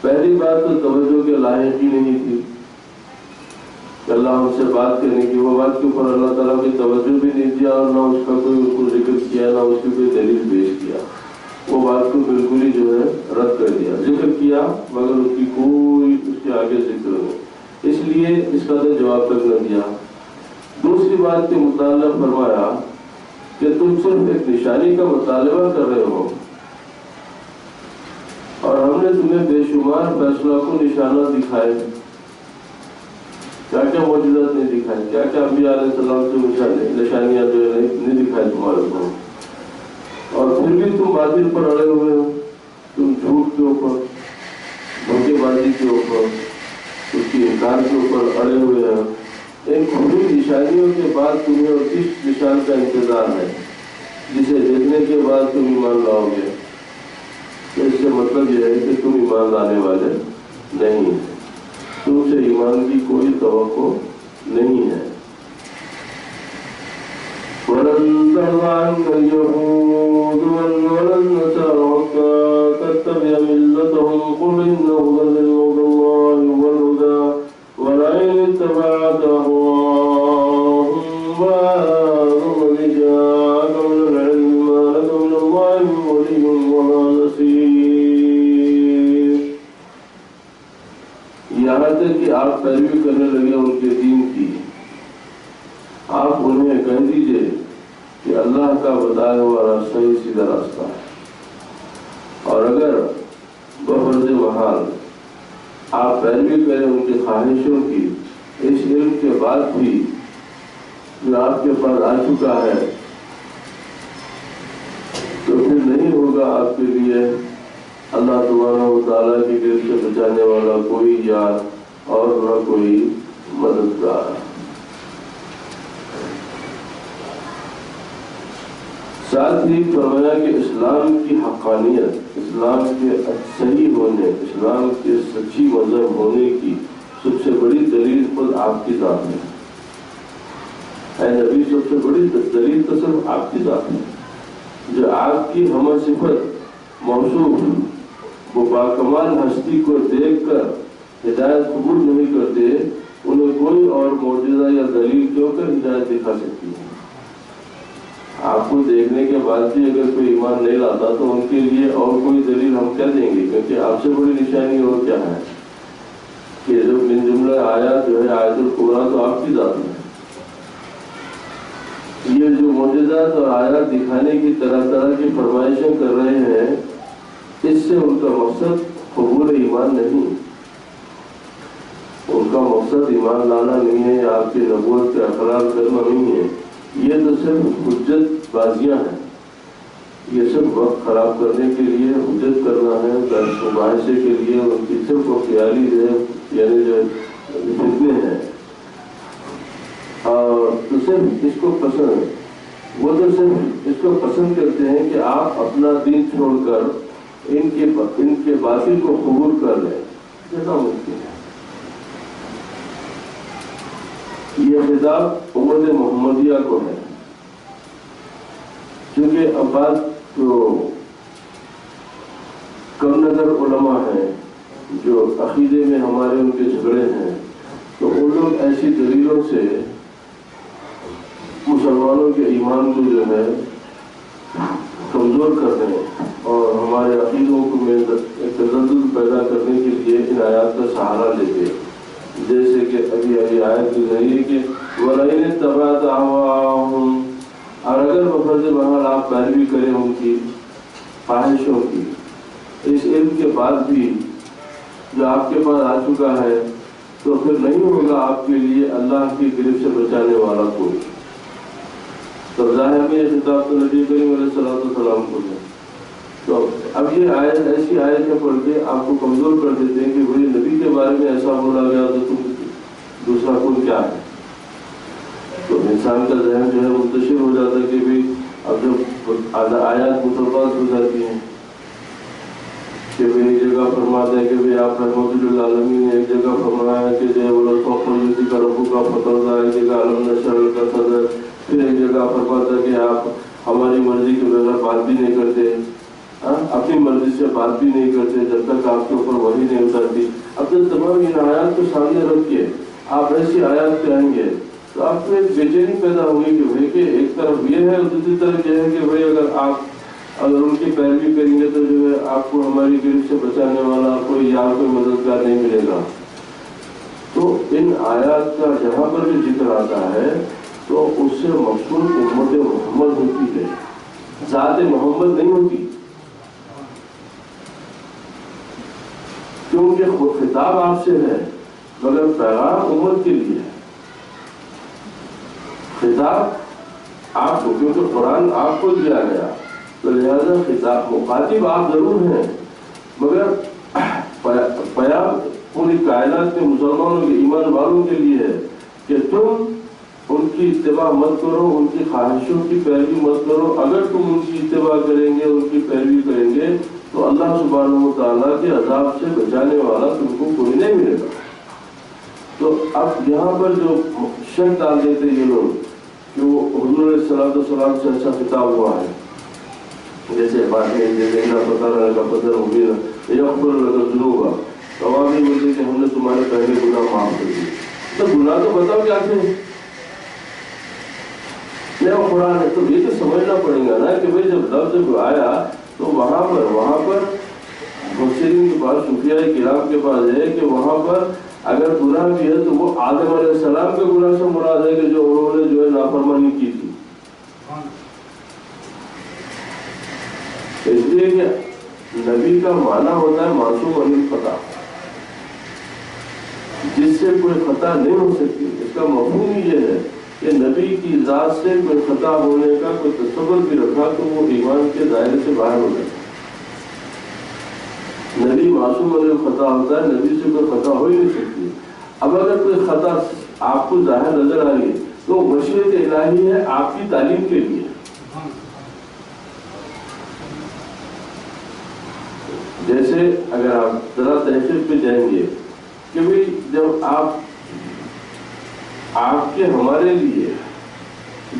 پہلی بات تو توجہ کے لائق ہی نہیں تھی کہ اللہ ہم سے بات کرنے کی، وہ بات کے اوپر اللہ تعالیٰ کی توجہ بھی نہیں دیا اور نہ اس کا کوئی اس کو ذکر کیا، نہ اس کی کوئی دلیل پیش کیا۔ وہ بات کو بالکل ہی جو ہے رد کر دیا، ذکر کیا مگر اس کی کوئی اس کے آگے ذکر نہیں، اس لیے اس کا تو جواب تک نہ دیا۔ دوسری بات کے متعلق فرمایا کہ تم صرف ایک نشانی کا مطالبہ کر رہے ہو اور ہم نے تمہیں بے شمار فیصلہ کو نشانات دکھائے، کیا کیا معجزات نہیں دکھائے، کیا کیا انبیاء علیہ السلام سے نشانیاں جو ہے نہیں دکھائے تمہارے کو، اور پھر بھی تم باطل پر اڑے ہوئے ہو، تم جھوٹ کے اوپر، دھوکے بازی کے اوپر، اس کی انکار کے اوپر اڑے ہوئے ہیں۔ ان کھلی نشانیوں کے بعد تمہیں اور کس نشان کا انتظار ہے جسے دیکھنے کے بعد تم ایمان لاؤ گے؟ اس سے مطلب یہ ہے کہ تم ایمان لانے والے نہیں ہیں، تم سے ایمان کی کوئی توقع نہیں ہے۔ وَلَن تَرْضَىٰ عَنكَ الْيَهُودُ وَلَا النَّصَارَىٰ حَتَّىٰ تَتَّبِعَ مِلَّتَهُمْ قُلْ إِنَّ هُدَى اللَّهِ هُوَ الْهُدَىٰ وَلَئِنِ اتَّبَعْتَ أَهْوَاءَهُم بَعْدَ الَّذِي جَاءَكَ مِنَ الْعِلْمِ مَا لَكَ مِنَ اللَّهِ مِن وَلِيٍّ وَلَا نَصِيرٍ۔ یہاں تک کہ آپ پیروی کرنے لگے ان کے دین کی، آپ انہیں کہہ دیجئے کہ اللہ کا بتایا ہوا راستہ ہی سیدھا راستہ ہے، اور اگر بفرض محال آپ پیروی کریں ان کی خواہشوں کی اس علم کے بعد بھی جو آپ کے پاس آ چکا ہے، تو پھر نہیں ہوگا آپ کے لیے اللہ سبحانہ و تعالیٰ کی گر سے بچانے والا کوئی یار اور نہ کوئی مددگار۔ ساتھ ہی فرمایا کہ اسلام کی حقانیت، اسلام کے صحیح ہونے، اسلام کے سچی مذہب ہونے کی سب سے بڑی دلیل خود آپ کی ذات ہے۔ اے نبی، سب سے بڑی دلیل تو صرف آپ کی ذات ہے، جو آپ کی ہم صفت موصوف وہ باکمال ہستی کو دیکھ کر ہدایت قبول نہیں کرتے، انہیں کوئی اور معجزہ یا دلیل کیوں کر ہدایت دکھا سکتی ہے؟ آپ کو دیکھنے کے بعد بھی اگر کوئی ایمان نہیں لاتا تو ان کے لیے اور کوئی دلیل ہم کیا دیں گے؟ کیونکہ آپ سے بڑی نشانی اور کیا ہے کہ جو من جملہ آیات جو ہے آیت القرآن تو آپ کی ذات ہے۔ یہ جو معجزے معجزات اور آیات دکھانے کی طرح طرح کی فرمائشیں کر رہے ہیں، اس سے ان کا مقصد قبول ایمان نہیں، ان کا مقصد ایمان لانا نہیں ہے یا آپ کی نبوت کا اقرار کرنا نہیں ہے، یہ تو صرف حجت بازیاں ہیں، یہ صرف وقت خراب کرنے کے لیے حجت کرنا ہے، درس مباحثے کے لیے ان کی صرف وہ خیالی یعنی جو فتنے ہیں، اور تو صرف اس کو پسند، وہ تو صرف اس کو پسند کرتے ہیں کہ آپ اپنا دین چھوڑ کر ان کے باطل کو قبول کر لیں، جتنا ممکن ہے۔ یہ خطاب امت محمدیہ کو ہے، کیونکہ اب بات جو کم نظر علماء ہیں جو عقیدے میں ہمارے ان کے جھگڑے ہیں، تو ان لوگ ایسی دلیلوں سے مسلمانوں کے ایمان کو جو ہے کمزور کر رہے ہیں اور ہمارے عقیدوں کو میں تزلزل پیدا کرنے کے لیے ان آیات کا سہارا لیتے ہیں، جیسے کہ ابھی آیت گزری ہے کہ وَلَئِنِ اتَّبَعْتَ أَهْوَاءَهُمْ، اور اگر بفرض محال آپ پیروی کریں ان کی خواہشوں کی، اس علم کے بعد بھی جو آپ کے پاس آ چکا ہے، تو پھر نہیں ہوگا آپ کے لیے اللہ کی گرفت سے بچانے والا کوئی۔ تو ظاہر میں یہ خطاب تو نبی کریم علیہ السلام کو ہے، تو اب یہ آیت ایسی آیت ہے پڑھ کے آپ کو کمزور کر دیتے ہیں کہ بھئی نبی کے بارے میں ایسا بولا گیا تو تم دوسرا کون کیا ہے؟ تو انسان کا ذہن جو ہے منتشر ہو جاتا ہے کہ بھئی اب جب آیات متفاوت ہو جاتی ہیں کہ بھئی ایک جگہ فرماتا ہے کہ بھئی آپ رحمت للعالمین نے ایک جگہ فرمایا کہ جو ولسوف کا ربو کا فتح، ایک جگہ علم نشر کا صدر، پھر ایک جگہ فرماتا ہے کہ آپ ہماری مرضی کے بغیر بات بھی نہیں کرتے، اپنی مرضی سے بات بھی نہیں کرتے جب تک آپ کے اوپر وحی نہیں اترتی۔ اب جب تمام ان آیات کو سامنے رکھ کے آپ ایسی آیات کہیں گے تو آپ کو ایک بے چینی پیدا ہوگی کہ بھئی کہ ایک طرف یہ ہے اور دوسری طرف یہ ہے کہ بھئی اگر ان کی پیروی کریں گے تو جو ہے آپ کو ہماری گرفت سے بچانے والا کوئی یار کوئی مددگار نہیں ملے گا۔ تو ان آیات کا جہاں پر بھی ذکر آتا ہے تو اس سے مقصود امت محمد ہوتی ہے، ذات محمد نہیں ہوتی، کیونکہ خطاب آپ سے ہے مگر پیغام امت کے لیے ہے۔ خطاب آپ کو، کیونکہ قرآن آپ کو دیا گیا تو لہذا خطاب مخاطب آپ ضرور ہیں، مگر پیام پوری کائنات کے مسلمانوں کے ایمان والوں کے لیے ہے کہ تم ان کی اتباع مت کرو، ان کی خواہشوں کی پیروی مت کرو۔ اگر تم ان کی اتباع کریں گے، ان کی پیروی کریں گے تو اللہ سبحانہ و تعالیٰ کے عذاب سے بچانے والا تم کو کوئی نہیں ملے گا۔ تو اب یہاں پر جو شک ڈال دیتے یہ لوگ کہ وہ حضور علیہ السلام سے اچھا خطاب ہوا ہے، جیسے بات میں کا پتھر مبین یغفر لک ذنوبا، تو عوام یہ بولتے کہ ہم نے تمہارے پہلے گناہ معاف کر دیے۔ تو گناہ تو بتاؤ کیا تھے؟ نہیں قرآن ہے تو یہ تو سمجھنا پڑے گا نا کہ بھئی جب لفظ آیا تو وہاں پر مفسرین کے پاس، صوفیاء کرام کے پاس ہے کہ وہاں پر اگر گناہ بھی ہے تو وہ آدم علیہ السلام کے گناہ سے مراد ہے کہ جو انہوں نے جو ہے نافرمانی کی تھی، اس لیے کہ نبی کا معنی ہوتا ہے معصوم عن الخطا، جس سے کوئی خطا نہیں ہو سکتی۔ اس کا مفہوم یہ ہے کہ نبی کی ذات سے کوئی خطا ہونے کا کوئی تصور بھی رکھا تو وہ ایمان کے دائرے سے باہر ہو جاتا ہے۔ نبی معصوم عن الخطا ہوتا ہے، نبی سے کوئی خطا ہو ہی نہیں سکتی۔ اب اگر کوئی خطا آپ کو ظاہر نظر آئی تو مشیت الہی ہے آپ کی تعلیم کے لیے۔ جیسے اگر آپ ذرا تحقیق پہ جائیں گے کہ بھئی جب آپ کے ہمارے لیے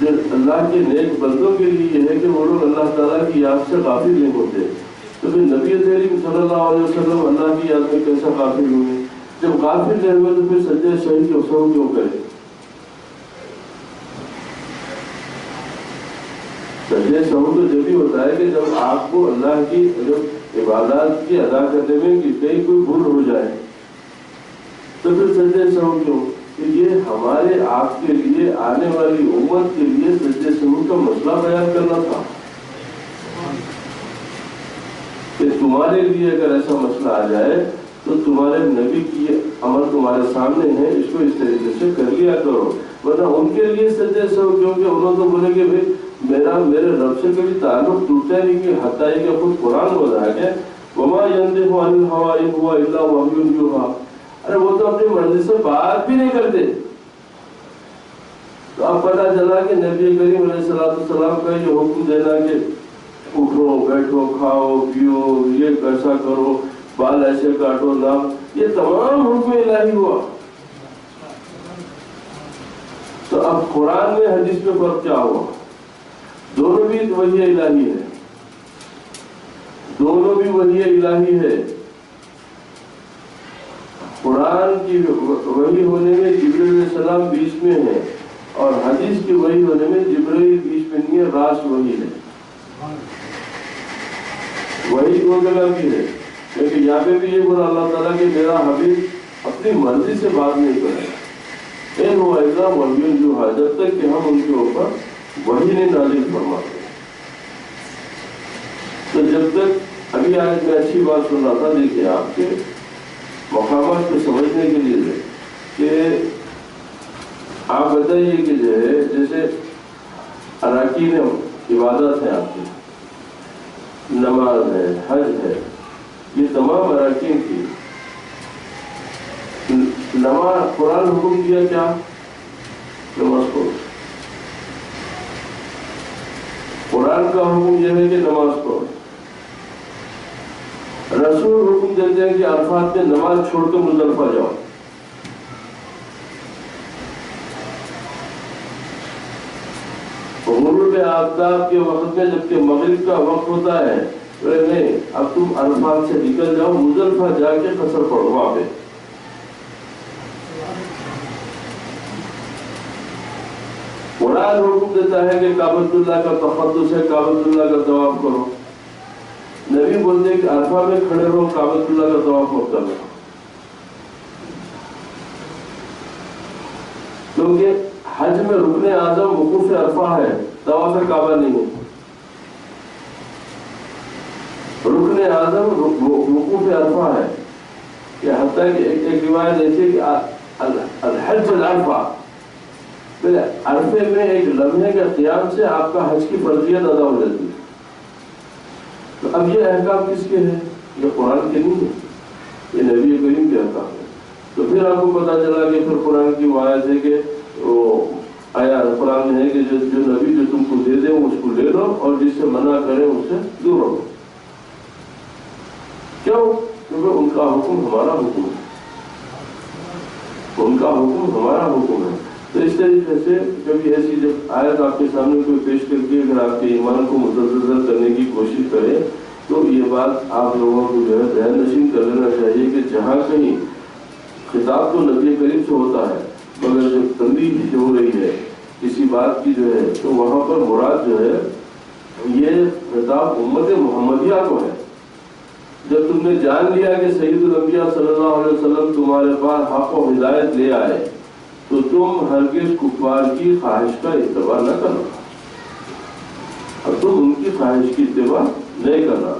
جو اللہ کے نیک بندوں کے لیے یہ ہے کہ وہ لوگ اللہ تعالیٰ کی یاد سے غافل نہیں ہوتے، تو پھر نبی کریم صلی اللہ علیہ وسلم اللہ کی یاد میں کیسا غافل ہوئے؟ جب غافل نہیں ہوئے تو پھر سجدہ سہو کیوں کرے؟ سجدہ سہو تو جب بھی ہوتا ہے کہ جب آپ کو اللہ کی جب عبادات کی ادا کرنے میں کہیں کوئی بھول ہو جائے تو پھر سجدہ سہو کیوں؟ کہ یہ ہمارے آپ کے لیے آنے والی امت کے لیے سجدہ سہو ان کا مسئلہ بیان کرنا تھا کہ تمہارے لیے اگر ایسا مسئلہ آ جائے تو تمہارے نبی کی عمل تمہارے سامنے ہے، اس کو اس طریقے سے کر لیا کرو، ورنہ ان کے لیے سجدے سے ہو، کیونکہ انہوں تو بولے کہ بھائی میرے رب سے کبھی تعلق ٹوٹا نہیں، کہ حتیٰ کہ خود قرآن بولا ہے کہ وما ينطق عن الهوى ان هو الا وحی یوحی، ارے وہ تو اپنی مرضی سے بات بھی نہیں کرتے۔ تو اب پتہ چلا کہ نبی کریم علیہ السلام کا یہ حکم دینا کہ اٹھو بیٹھو کھاؤ پیو یہ کیسا کرو بال ایسے کاٹو نہ، یہ تمام حکم الہی ہوا۔ تو اب قرآن میں حدیث میں فرق کیا ہوا؟ دونوں بھی وحی الہی ہے، دونوں بھی وحی الہی ہے۔ قرآن کی وحی ہونے میں جبرائیل علیہ السلام بیچ میں ہے، اور حدیث کی وحی ہونے میں جبرائیل بیچ میں نہیں ہے، راست وحی ہے۔ وہی دو جگہ بھی ہے، کیونکہ یہاں پہ بھی یہ بولا اللہ تعالیٰ کہ میرا حبیب اپنی مرضی سے بات نہیں کرے، اے وہ ایسا وحی یوحی، جب تک کہ ہم ان کے اوپر وحی نہیں نازل فرماتے۔ تو جب تک ابھی آج میں اچھی بات سن رہا تھا، دیکھیے آپ کے مقامات کو سمجھنے کے لیے کہ آپ بتائیے کہ جو ہے جیسے اراکین عبادت ہیں آپ کی، نماز ہے حج ہے، یہ تمام اراکین کی نماز قرآن حکم دیا کیا؟ نماز پڑھو۔ قرآن کا حکم یہ ہے کہ نماز پڑھو۔ رسول حکم دیتے ہیں کہ عرفات میں نماز چھوڑ کے مزدلفہ جاؤ۔ غروب آفتاب کے وقت میں جبکہ مغرب کا وقت ہوتا ہے تو نہیں، اب تم عرفات سے نکل جاؤ، مزدلفہ جا کے قصر پڑھو وہاں پہ۔ قرآن حکم دیتا ہے کہ کعبۃ اللہ کا تقدس ہے، کعبۃ اللہ کا طواف کرو۔ نبی بولتے ہیں کہ عرفہ میں کھڑے رہو، کعبۃ اللہ کا طواف مت کرنا، کیونکہ حج میں رکن اعظم وقوف عرفہ ہے، طواف کعبہ نہیں ہے۔ رکن اعظم وقوف عرفہ ہے، کہ حتیٰ کہ ایک روایت ایسی ہے کہ الحج العرفہ، عرفے میں ایک لمحے کے قیام سے آپ کا حج کی فرضیت ادا ہو جاتی ہے۔ تو اب یہ احکام کس کے ہیں؟ یہ قرآن کے نہیں ہے، یہ نبی کریم کے احکام ہے۔ تو پھر آپ کو پتا چلا کہ پھر قرآن کی وہ آیت ہے کہ وہ آیا قرآن میں ہے کہ جو نبی جو تم کو دے دے اس کو لے لو، اور جس سے منع کرے اس سے دور رہو۔ کیوں؟ کیونکہ ان کا حکم ہمارا حکم ہے، ان کا حکم ہمارا حکم ہے۔ تو اس طریقے سے کبھی ایسی جب آیت آپ کے سامنے کوئی پیش کر کے اگر آپ کے ایمان کو متزلزل کرنے کی کوشش کرے تو یہ بات آپ لوگوں کو جو ہے ذہن نشین کر لینا چاہیے کہ جہاں کہیں خطاب تو نبی کریم سے ہوتا ہے، مگر جب تنبیہ ہو رہی ہے کسی بات کی جو ہے تو وہاں پر مراد جو ہے یہ خطاب امت محمدیہ کو ہے۔ جب تم نے جان لیا کہ سید الانبیاء صلی اللہ علیہ وسلم تمہارے پاس حق و ہدایت لے آئے تو تم ہرگز کفار کی خواہش کا اتباع نہ کرنا، اور تم ان کی خواہش کی اتباع نہیں کرنا۔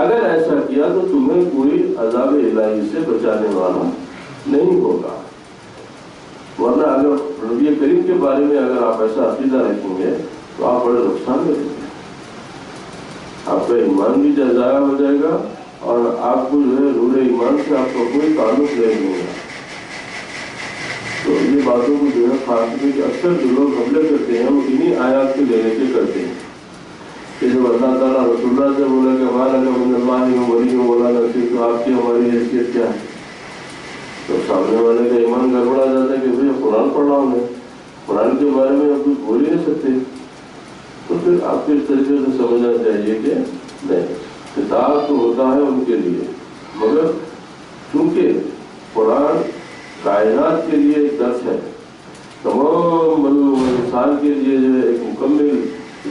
اگر ایسا کیا تو تمہیں کوئی عذاب الہی سے بچانے والا نہیں ہوگا، ورنہ اگر نبی کریم کے بارے میں اگر آپ ایسا عقیدہ رکھیں گے تو آپ بڑے نقصان میں رہیں گے، آپ کا ایمان بھی ضائع ہو جائے گا، اور آپ کو جو ہے نور ایمان سے آپ کا کوئی تعلق نہیں ہوگا۔ تو یہ باتوں کو جو ہے خاص میں کہ اکثر جو لوگ حملے کرتے ہیں وہ انہی آیات کے لینے کے کرتے ہیں کہ جب اللہ تعالیٰ رسول اللہ سے بولا کہ ہمارا من اللہ ولی ولا نصیر، تو آپ کی ہماری حیثیت کیا ہے؟ تو سامنے والے کا ایمان گڑبڑا جاتا ہے کہ بھائی قرآن پڑھ رہا ہوں میں، قرآن کے بارے میں آپ کچھ بول ہی نہیں سکتے۔ تو پھر آپ کو اس طریقے سے سمجھنا چاہیے کہ نہیں، خطاب تو ہوتا ہے ان کے لیے، مگر چونکہ قرآن کائنات کے لیے ایک درس ہے، تمام بنو انسان کے لیے جو ہے ایک مکمل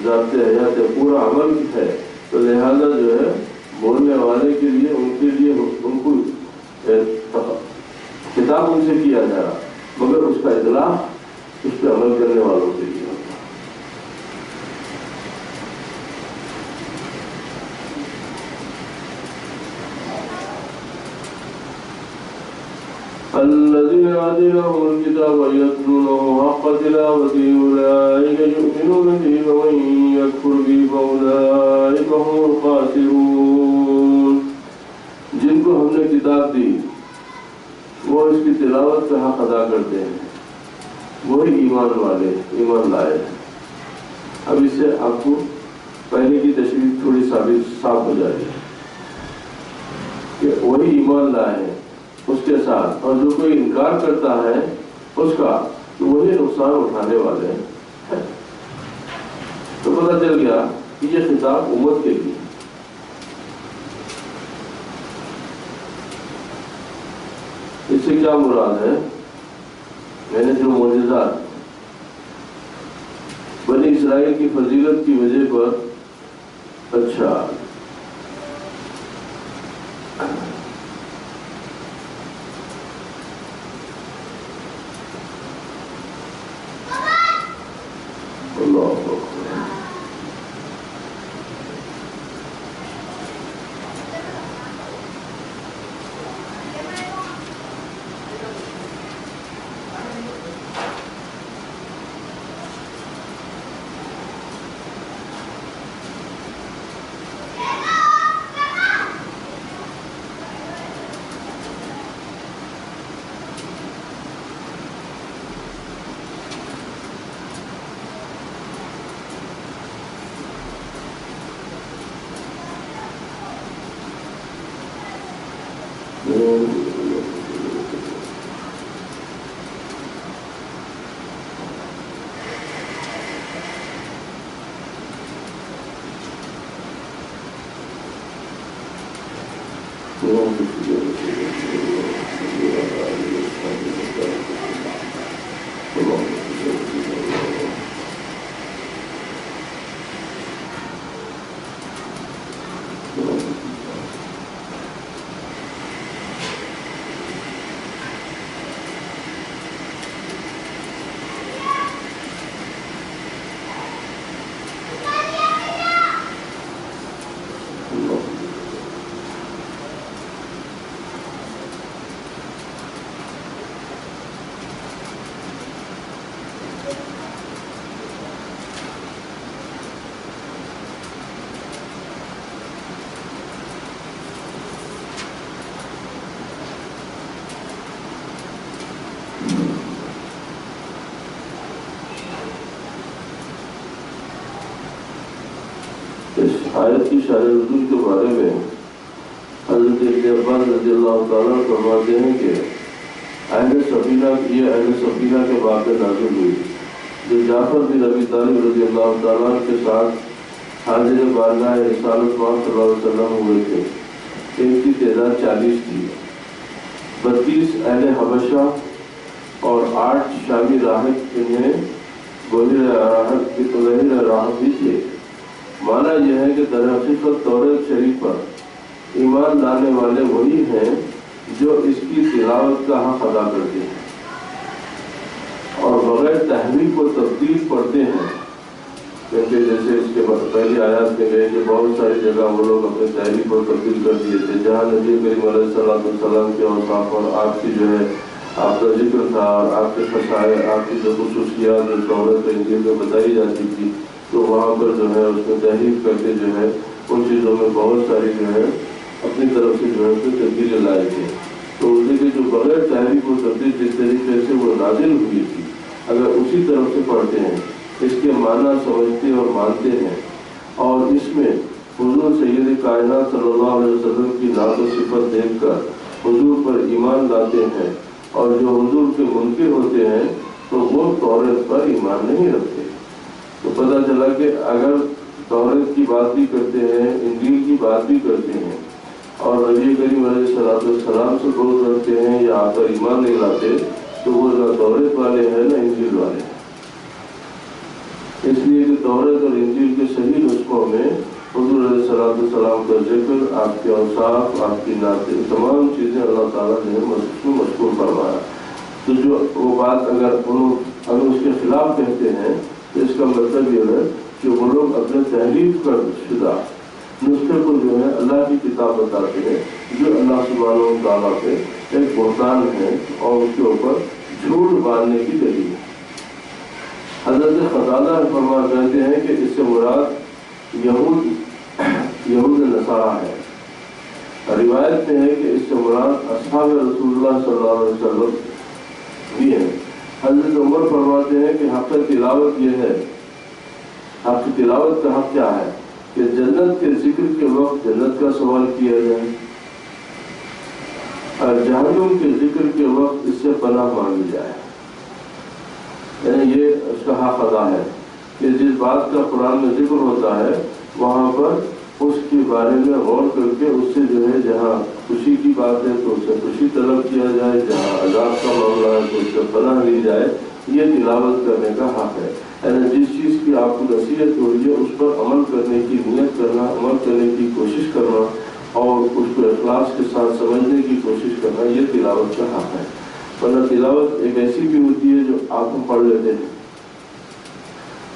ضابط حیات ہے، پورا عمل ہے، تو لہذا جو ہے بولنے والے کے لیے ان کے لیے ان کو خطاب ان سے کیا جا رہا، مگر اس کا اطلاق اس پہ عمل کرنے والوں کے لیے ہوتا ہے۔ الذين آتيناهم الكتاب يتلونه حق تلاوته أولئك يؤمنون به ومن يكفر به فأولئك هم الخاسرون. جن کو ہم نے کتاب دی وہ اس کی تلاوت کا حق ادا کرتے ہیں، وہی ایمان والے، ایمان لائے. اب اس سے آپ کو پہلے کی تشریح تھوڑی صاف ہو جائے گی کہ وہی ایمان لائے ہیں اس کے ساتھ، اور جو کوئی انکار کرتا ہے اس کا تو وہی نقصان اٹھانے والے ہیں. تو پتہ چل گیا کہ یہ خطاب امت کے لیے. اس سے کیا مراد ہے؟ میں نے جو معجزات بنی اسرائیل کی فضیلت کی وجہ پر، اچھا آیت کی شان نزول کے بارے میں حضرت ابن عباس رضی اللہ تعالیٰ فرماتے ہیں کہ اہل سفینہ کے واقع نازل ہوئی جو جعفر بن ابی طالب رضی اللہ تعالیٰ کے ساتھ حاضر بارگاہ رسالت پاک صلی اللہ علیہ وسلم ہوئے تھے. ان کی تعداد 40 تھی. 32 اہل حبشہ اور 8 شامی راہب انہیں گوہر راہب بھی تھے. مانا یہ ہے کہ در حقیقت توریت شریف پر ایمان لانے والے وہی ہیں جو اس کی تلاوت کا حق ادا کرتے ہیں اور بغیر تحریف و تبدیل پڑھتے ہیں. کیونکہ جیسے اس کے پہلی آیات میں گئے کہ بہت ساری جگہ وہ لوگ اپنے تحریف اور تبدیل کر دیے تھے. جہاں نبی کریم علیہ السلام کے اوصاف اور آپ کی جو ہے آپ کا ذکر تھا اور آپ کے خصائص، آپ کی جو خصوصیات جو توریت و انجیل میں بتائی جاتی تھی، تو وہاں پر جو ہے اس میں تحریف کر کے جو ہے ان چیزوں میں بہت ساری جو ہے اپنی طرف سے جو ہے اس میں تبدیلی لائے تھے. تو اس لیے جو بغیر تحریف و تبدیل جس طریقے سے وہ نازل ہوئی تھی، اگر اسی طرف سے پڑھتے ہیں، اس کے معنی سمجھتے اور مانتے ہیں اور اس میں حضور سید کائنات صلی اللہ علیہ وسلم کی نعت و صفت دیکھ کر حضور پر ایمان لاتے ہیں، اور جو حضور کے منکر ہوتے ہیں تو وہ توریت پر ایمان نہیں رکھتے. تو پتہ چلا کہ اگر توریت کی بات بھی کرتے ہیں، انجیل کی بات بھی کرتے ہیں اور نبی کریم علیہ السلام سے بغض رکھتے ہیں یا آپ پر ایمان نہیں لاتے، تو وہ نہ توریت والے ہیں نہ انجیل والے ہیں. اس لیے کہ توریت اور انجیل کے صحیح نسخوں میں حضور علیہ السلام کا ذکر، آپ کے اوصاف، آپ کی نعتیں، تمام چیزیں اللہ تعالیٰ نے مذکور فرمایا. تو جو وہ بات اگر اس کے خلاف کہتے ہیں تو اس کا مطلب یہ ہے کہ وہ لوگ اپنے تحریف کر شدہ نسخے کو جو ہے اللہ کی کتاب بتاتے ہیں جو اللہ سبحانہ و تعالیٰ پہ ایک بہتان ہے اور اس کے اوپر جھوٹ باندھنے کی دلیل ہے۔ حضرت قتادہ فرما کہتے ہیں کہ اس سے مراد یہود نصارہ ہے۔ روایت میں ہے کہ اس سے مراد اصحاب رسول اللہ صلی اللہ علیہ وسلم بھی ہیں۔ حضرت عمر فرماتے ہیں کہ حق تلاوت یہ ہے، حق تلاوت کا حق کیا ہے کہ جنت کے ذکر کے وقت جنت کا سوال کیا جائے اور جہنم کے ذکر کے وقت اس سے پناہ مانگی جائے۔ یعنی یہ اس کا حق ادا ہے کہ جس بات کا قرآن میں ذکر ہوتا ہے وہاں پر اس کے بارے میں غور کر کے اس سے جو ہے جہاں خوشی کی بات ہے تو اس سے خوشی طلب کیا جائے، جہاں عذاب کا معاملہ ہے تو اس سے پناہ لی جائے۔ یہ تلاوت کرنے کا حق ہے۔ یعنی جس چیز کی آپ کو نصیحت ہو رہی ہے اس پر عمل کرنے کی نیت کرنا، عمل کرنے کی کوشش کرنا اور اس کو اخلاص کے ساتھ سمجھنے کی کوشش کرنا، یہ تلاوت کا حق ہے۔ ورنہ تلاوت ایک ایسی بھی ہوتی ہے جو آپ ہم پڑھ لیتے ہیں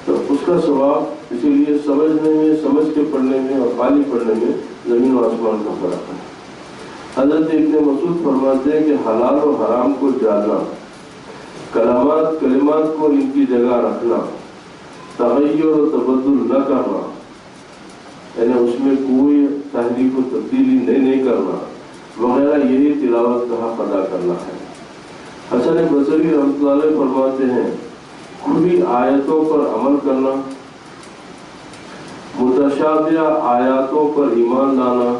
تو اس کا ثواب، اسی لیے سمجھنے میں، سمجھ کے پڑھنے میں اور خالی پڑھنے میں زمین و آسمان کا فرق ہے۔ حضرت ابن مسعود فرماتے ہیں کہ حلال و حرام کو جاننا، کلمات کو ان کی جگہ رکھنا، تغیر و تبدل نہ کرنا، یعنی اس میں کوئی تحریف و تبدیلی نہیں کرنا وغیرہ، یہی تلاوت کا حق ادا کرنا ہے۔ حسن بصری رحمۃ اللہ علیہ فرماتے ہیں کھلی آیتوں پر عمل کرنا، متشابہ آیاتوں پر ایمان لانا،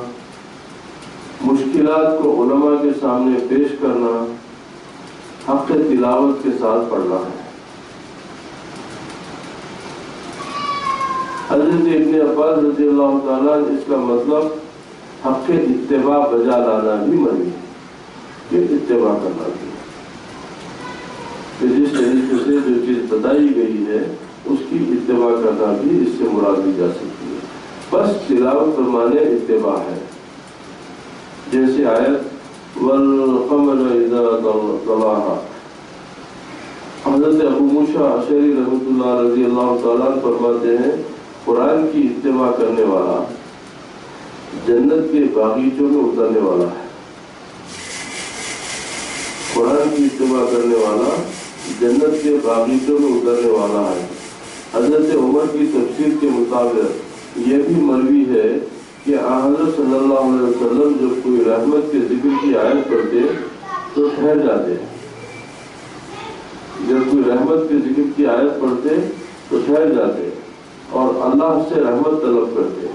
مشکلات کو علماء کے سامنے پیش کرنا، حق تلاوت کے ساتھ پڑھنا ہے۔ حضرت ابن عباس رضی اللہ تعالیٰ اس کا مطلب حق اتباع بجا لانا بھی مرضی کہ اتباع کرنا بھی، کہ جس طریقے سے جو چیز بتائی گئی ہے اس کی اتباع کرنا بھی اس سے مراد لی جا سکتی ہے۔ بس تلاوت فرمانے اتباع ہے، جیسے آیت والقمر اذا طلاها، حضرت ابو موسیٰ اشعری رحمۃ اللہ رضی اللہ تعالیٰ فرماتے ہیں قرآن کی اتباع کرنے والا جنت کے باغیچوں میں اترنے والا ہے۔ قرآن کی اتباع کرنے والا جنت کے باغیچوں میں اترنے والا ہے۔ حضرت عمر کی تفسیر کے مطابق یہ بھی مروی ہے کہ حضرت صلی اللہ علیہ وسلم جب کوئی رحمت کے ذکر کی آیت پڑھتے تو ٹھہر جاتے، جب کوئی رحمت کے ذکر کی آیت پڑھتے تو ٹھہر جاتے اور اللہ سے رحمت طلب کرتے،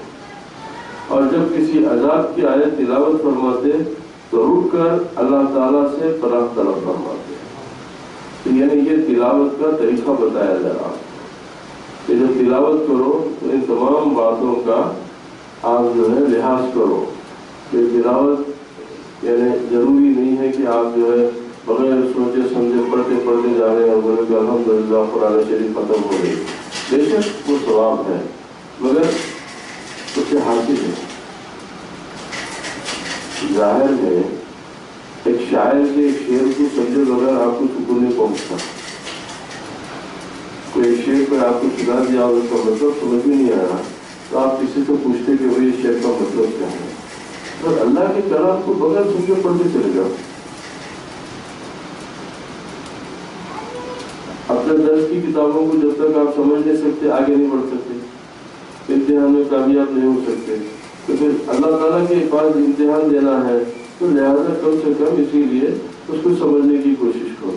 اور جب کسی عذاب کی آیت تلاوت فرماتے تو رک کر اللہ تعالیٰ سے پناہ طلب فرماتے۔ تو یعنی یہ تلاوت کا طریقہ بتایا جا رہا کہ جب تلاوت کرو تو ان تمام باتوں کا آپ جو ہے لحاظ کرو کہ تلاوت یعنی ضروری نہیں ہے کہ آپ جو ہے بغیر سوچے سمجھے پڑھتے جا رہے ہیں اور بولے کہ الحمدللہ قرآن شریف ختم ہو گئی۔ بے شک وہ ثواب ہے مگر اس سے حاصل ہے۔ ظاہر میں ایک شاعر کے ایک شعر کو سمجھے بغیر آپ کو سکون نہیں پہنچتا۔ کوئی ایک شعر پہ آپ کو سنا دیا اور اس کا مطلب سمجھ میں نہیں آ رہا تو آپ کسی سے پوچھتے کہ بھائی اس شعر کا مطلب کیا ہے، اور اللہ کے کلام کو بغیر سمجھے پڑھتے چلے جاؤ۔ اپنے درس کی کتابوں کو جب تک آپ سمجھ نہیں سکتے آگے نہیں بڑھ سکتے، امتحان میں کامیاب نہیں ہو سکتے، تو پھر اللہ تعالیٰ کے پاس امتحان دینا ہے تو لہٰذا کم سے کم اسی لیے اس کو سمجھنے کی کوشش کرو۔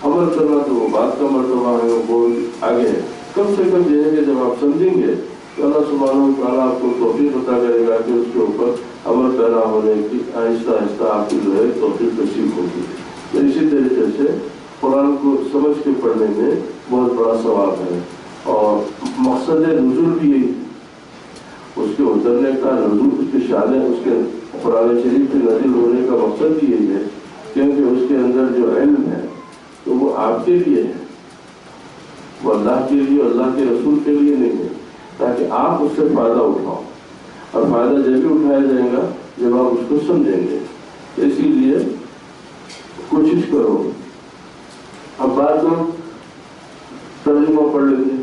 عمل کرنا تو وہ بات کا مرتبہ ہے، وہ بہت آگے ہے، کم سے کم یہ ہے کہ جب آپ سمجھیں گے تو اللہ سبحانہ و تعالیٰ آپ کو توفیق عطا کرے گا کہ اس کے اوپر عمل پیدا ہونے کی آہستہ آہستہ آپ کی جو ہے توفیق نصیب ہوگی۔ تو اسی طریقے سے قرآن کو سمجھ کے پڑھنے میں بہت بڑا ثواب ہے، اور مقصد نزول بھی یہی، اس کے اترنے کا نزول، اس کے شان، اس کے قرآن شریف کے نازل ہونے کا مقصد بھی یہی ہے کیونکہ اس کے اندر جو علم ہے تو وہ آپ کے لیے ہے، وہ اللہ کے لیے، اللہ کے رسول کے لیے نہیں ہے، تاکہ آپ اس سے فائدہ اٹھاؤ، اور فائدہ جب بھی اٹھایا جائے گا جب آپ اس کو سمجھیں گے۔ اسی لیے کوشش کرو۔ اب بعض لوگ ترجمہ پڑھ لیتے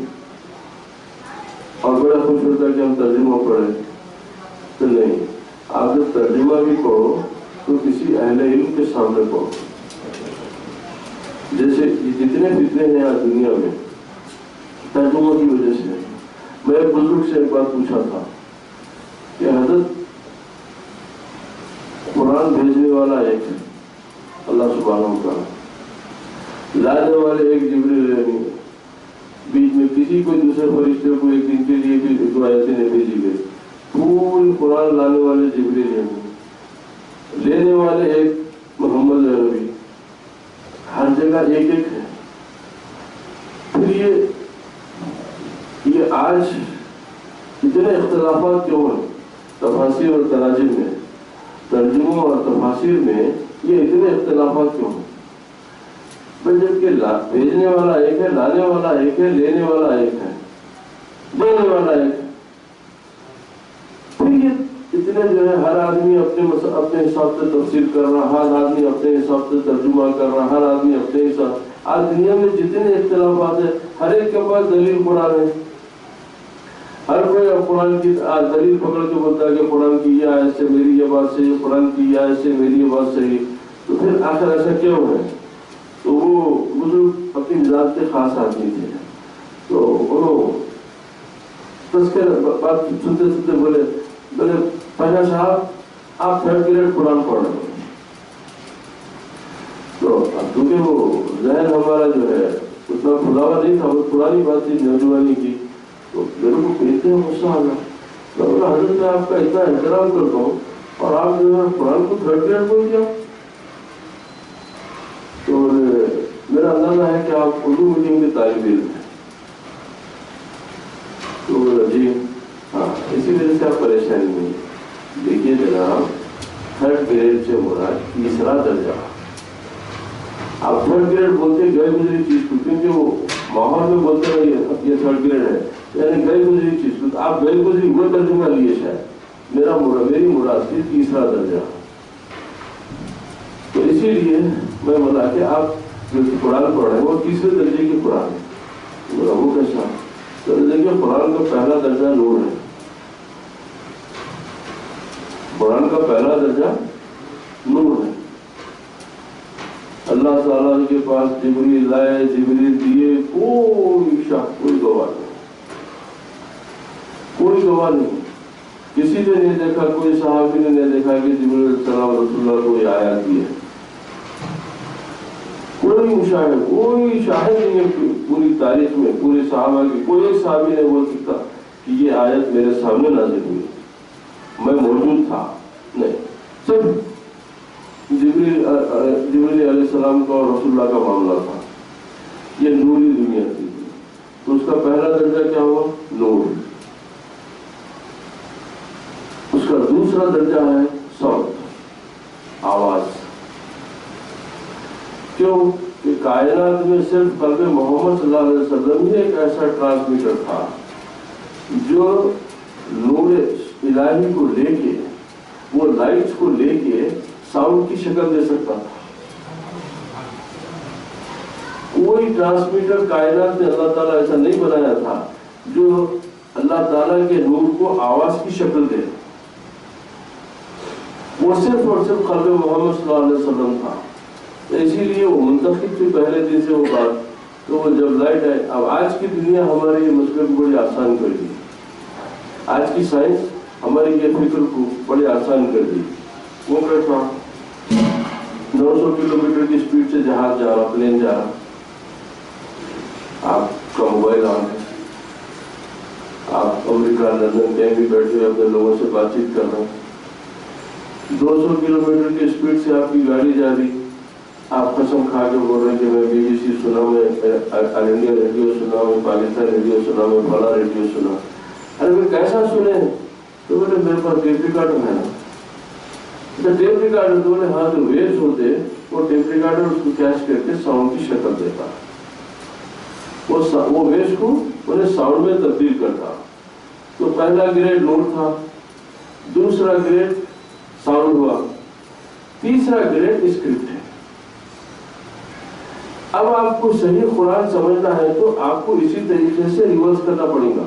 اور بڑا خوش ہوتا کہ ہم ترجمہ پڑھیں. تو نہیں، آپ جب ترجمہ بھی پڑھو تو کسی اہل علم کے سامنے پڑھو. جیسے جتنے فتنے ہیں آج دنیا میں ترجمہ کی وجہ سے. میں ایک بزرگ سے ایک بات پوچھا تھا کہ حضرت قرآن بھیجنے والا ایک ہے اللہ سبحانہ و تعالیٰ، لانے والے ایک جبریل نہیں، بیچ میں کسی کوئی دوسرے فرشتے کو ایک دن کے لیے بھی دو آیتیں نہیں بھیجی گئی. پوری قرآن لانے والے جبریل نہیں، لینے والے ایک محمد عربی، ہر جگہ ایک ایک ہے. پھر یہ آج اتنے اختلافات کیوں ہیں تفاسیر اور تراجم میں، ترجموں اور تفاسیر میں یہ اتنے اختلافات کیوں ہیں؟ جبکہ بھیجنے والا ایک ہے، لانے والا ایک ہے، لینے والا ایک ہے، دینے والا ایک ہے. پھر یہ اتنے جو ہے ہر آدمی اپنے حساب سے تفسیر کر رہا، ہر آدمی اپنے حساب سے ترجمہ کر رہا، ہر آدمی اپنے حساب. آج دنیا میں جتنے اختلافات ہیں ہر ایک کے پاس دلیل قرآن ہے. ہر کوئی قرآن کی دلیل پکڑ کے بولتا ہے کہ قرآن کی یہ آیت سے میری یہ بات صحیح، قرآن کی یہ آیت سے میری یہ بات صحیح. تو پھر آخر ایسا کیوں ہے؟ تو وہ بزرگ اپنی ذات کے خاص آدمی تھے، تو انہوں بات سنتے سنتے بولے پہلا صاحب آپ 3rd گریڈ قرآن پڑھ رہے ہیں. تو اب کیونکہ وہ ذہن ہمارا جو ہے اتنا کھلاوا نہیں تھا، وہ پرانی بات تھی نوجوانی کی. تو میرے کو کہتے ہیں غصہ آ گیا. تو حضرت میں آپ کا اتنا احترام کرتا ہوں اور آپ جو ہے قرآن کو 3rd گریڈ بول دیا. تو میرا اندازہ ہے کہ آپ اردو میڈیم کے طالب علم ہیں. تو جی ہاں، اسی وجہ سے آپ پریشانی نہیں. دیکھیے جناب، 3rd گریڈ سے مراد تیسرا درجہ. آپ 3rd گریڈ بولتے گئے گزری چیز کو، کیونکہ وہ ماحول میں بولتے رہیے یہ 3rd گریڈ ہے، یعنی گئے گزری چیز کو. آپ گئے گزری وہ ترجمہ لیے شاید. میری مراد تھی تیسرا درجہ. تو اسی لیے میں بولا کہ آپ جو قرآن پڑھ رہے ہیں وہ تیسرے درجے کی قرآن ہے. وہ کیسا؟ تو دیکھیے قرآن کا پہلا درجہ نور ہے. قرآن کا پہلا درجہ نور ہے. اللہ تعالیٰ کے پاس جبریل لائے، جبریل دیے، کوئی شک، کوئی گواہ نہیں، کوئی گواہ نہیں. کسی نے نہیں دیکھا، کوئی صحابی نے نہیں دیکھا کہ جبریل علیہ السلام رسول اللہ کو یہ آیات دی ہے. کوئی مشاہد، کوئی شاہد نہیں ہے پوری تاریخ میں، پورے صحابہ کی کوئی ایک صحابی نہیں بول سکتا کہ یہ آیت میرے سامنے نازل ہوئی، میں موجود تھا. نہیں، صرف جبریل علیہ السلام کا اور رسول اللہ کا معاملہ تھا. یہ نوری دنیا تھی. تو اس کا پہلا درجہ کیا ہوا؟ نور. اس کا دوسرا درجہ ہے صوت، آواز. کیوں کہ کائنات میں صرف قلب محمد صلی اللہ علیہ وسلم ہی ایک ایسا ٹرانسمیٹر تھا جو نور الہی کو لے کے، وہ لائٹس کو لے کے ساؤنڈ کی شکل دے سکتا تھا. کوئی ٹرانسمیٹر کائنات میں اللہ تعالیٰ ایسا نہیں بنایا تھا جو اللہ تعالیٰ کے نور کو آواز کی شکل دے. وہ صرف اور صرف قلب محمد صلی اللہ علیہ وسلم تھا. اسی لیے وہ منتخب تھی پہلے دن سے وہ بات. تو وہ جب لائٹ آئے، اب آج کی دنیا ہمارے یہ مسئلے کو بڑی آسان کر دی. آج کی سائنس ہماری یہ فکر کو بڑی آسان کر دی. وہ کیسا؟ 900 کلومیٹر کی اسپیڈ سے جہاز جا رہا، پلین جا رہا، آپ کا موبائل آن ہے، آپ امریکہ لندن کہیں بھی بیٹھے ہوئے اپنے لوگوں سے بات چیت کر رہے ہیں. 200 کلومیٹر کی اسپیڈ سے آپ کی گاڑی جا رہی، آپ قسم کھا کے بول رہے ہیں کہ میں BBC سنا، میں آل انڈیا ریڈیو سنا، میں پاکستان ریڈیو سنا، میں فلاں ریڈیو سنا. ارے میں کیسا سنے؟ تو بولے میرے پاس ٹیپ ریکارڈر ہے نا. Tape recorder? تو بولے ہاں، جو ویوز ہوتے وہ ٹیپ ریکارڈر اس کو کیچ کر کے ساؤنڈ کی شکل دیتا، وہ ویوز کو انہیں ساؤنڈ میں تبدیل کرتا. تو پہلا گریڈ نور تھا، دوسرا گریڈ ساؤنڈ ہوا، تیسرا گریڈ اسکرپٹ ہے. اب آپ کو صحیح قرآن سمجھنا ہے تو آپ کو اسی طریقے سے ریورس کرنا پڑے گا.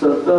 70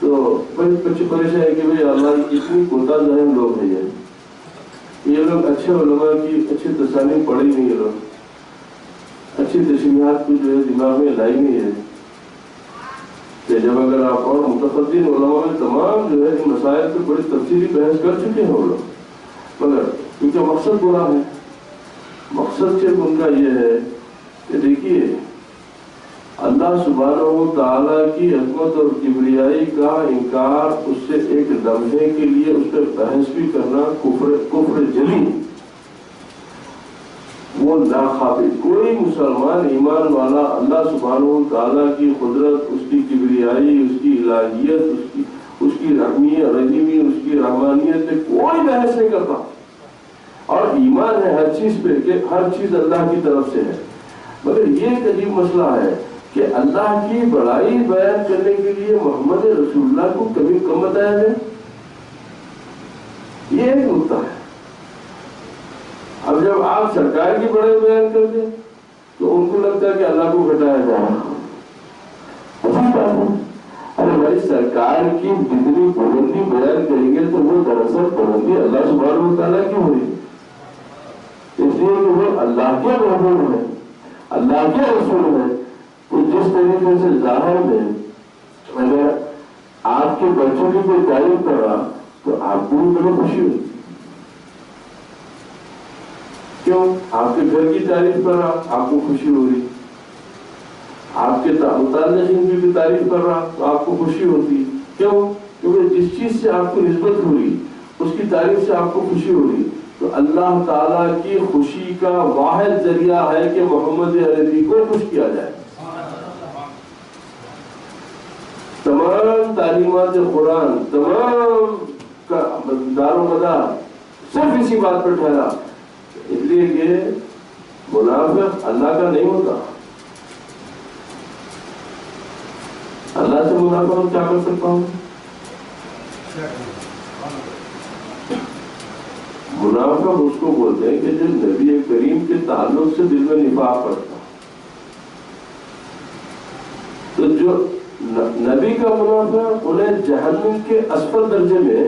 تو بچے پریشان ہے کہ بھائی اللہ اتنی کوتا ذہن لوگ ہیں یہ لوگ اچھے علماء کی اچھی تصانیف پڑھی نہیں، یہ لوگ اچھی تشریحات کو جو ہے دماغ میں لائی نہیں ہے کہ جب اگر آپ اور متقدم علماء میں تمام جو ہے ان مسائل پہ بڑی تفصیلی بحث کر چکے ہیں وہ لوگ، مگر کیونکہ مقصد برا ہے، مقصد صرف ان کا یہ ہے کہ دیکھیے اللہ سبحانہ و تعالیٰ کی عظمت اور کبریائی کا انکار، اس سے ایک لمحے کے لیے اس پہ بحث بھی کرنا کفر جلی، وہ ناقابل۔ کوئی مسلمان ایمان والا اللہ سبحانہ و تعالیٰ کی قدرت، اس کی کبریائی، اس کی الہیت، اس کی رحیمی، اس کی رحمانیت پہ کوئی بحث نہیں کرتا، اور ایمان ہے ہر چیز پہ کہ ہر چیز اللہ کی طرف سے ہے۔ مگر یہ ایک عجیب مسئلہ ہے کہ اللہ کی بڑائی بیان کرنے کے لیے محمد رسول اللہ کو کبھی کم بتایا جائے، یہ ایک نقطہ ہے۔ اب جب آپ سرکار کی بڑائی بیان کرتے تو ان کو لگتا ہے کہ اللہ کو گھٹایا جا رہا ہے۔ ارے بھائی سرکار کی جتنی بلندی بیان کریں گے تو وہ دراصل بلندی اللہ سبحانہ و تعالیٰ کی ہوئی، اس لیے کہ وہ اللہ کے محبوب ہے، اللہ کے رسول ہے۔ تو جس طریقے سے ظاہر میں اگر آپ کے بچوں کی کوئی تعریف کر رہا تو آپ کو بھی بڑی خوشی ہوئی، کیوں؟ آپ کے گھر کی تعریف کر رہا آپ کو خوشی ہو رہی، آپ کے متعلقین کی تعریف کر رہا تو آپ کو خوشی ہوتی، کیوں؟ کیونکہ جس چیز سے آپ کو نسبت ہو رہی اس کی تعریف سے آپ کو خوشی ہو رہی۔ تو اللہ تعالیٰ کی خوشی کا واحد ذریعہ ہے کہ محمد عربی کو خوش کیا جائے۔ تمام تعلیمات قرآن، تمام دار و مدار صرف اسی بات پر ٹھہرا، اس لیے کہ منافق اللہ کا نہیں ہوتا۔ اللہ سے منافق کیا کر سکتا ہوں؟ منافق اس کو بولتے ہیں کہ جو نبی کریم کے تعلق سے دل میں نفاق کرتا، تو جو نبی کا منافق انہیں جہنم کے اسفل درجے میں،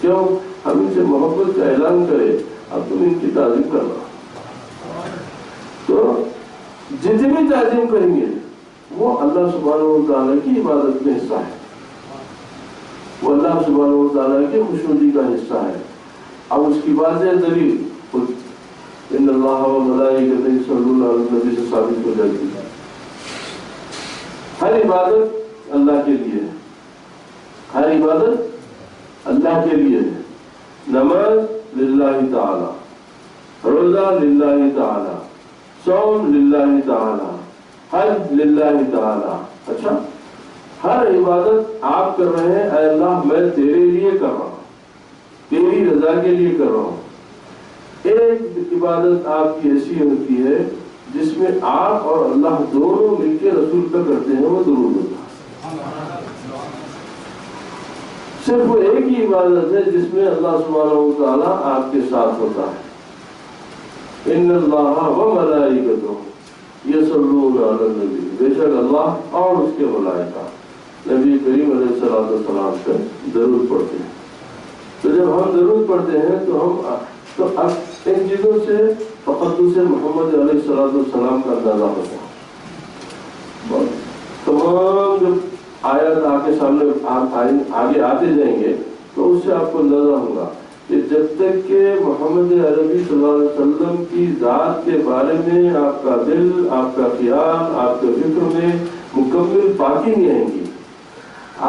کیوں؟ ہم ان سے محبت کا اعلان کرے اب تم ان کی تعظیم کرنا، تو جتنی تعظیم کریں گے وہ اللہ سبحانہ و تعالیٰ کی عبادت میں حصہ ہے، وہ اللہ سبحانہ و تعالیٰ کی خوشنودی کا حصہ ہے۔ اب اس کی واضح دلیل ان اللہ و ملائکتہ یصلون علی النبی سے ثابت ہو جاتی ہے۔ ہر عبادت اللہ کے لیے ہے، ہر عبادت اللہ کے لیے ہے۔ نماز للہ تعالی، روزہ للہ تعالی، صوم للہ تعالی، حج للہ تعالی۔ اچھا، ہر عبادت آپ کر رہے ہیں، اے اللہ میں تیرے لیے کر رہا ہوں، تیری رضا کے لیے کر رہا ہوں۔ ایک عبادت آپ کی ایسی ہوتی ہے جس میں آپ اور اللہ دونوں مل کے رسول کا کرتے ہیں، وہ درود ہوتا ہے۔ صرف وہ ایک ہی عبادت ہے جس میں اللہ سبحانہ و تعالیٰ آپ کے ساتھ ہوتا ہے۔ ان اللہ و ملائکتہ یصلون علی النبی، بے شک اللہ اور اس کے ملائکہ نبی کریم علیہ الصلوۃ والسلام پہ درود پڑھتے ہیں۔ تو جب ہم درود پڑھتے ہیں تو اب ان چیزوں سے تقدس محمد علیہ الصلوۃ والسلام کا اندازہ ہوتا ہے۔ تمام جب آیات آپ کے سامنے آگے آتے جائیں گے تو اس سے آپ کو اندازہ ہوگا کہ جب تک کہ محمد عربی صلی اللہ علیہ وسلم کی ذات کے بارے میں آپ کا دل، آپ کا خیال، آپ کے فکر میں مکمل پاکی نہیں آئیں گی،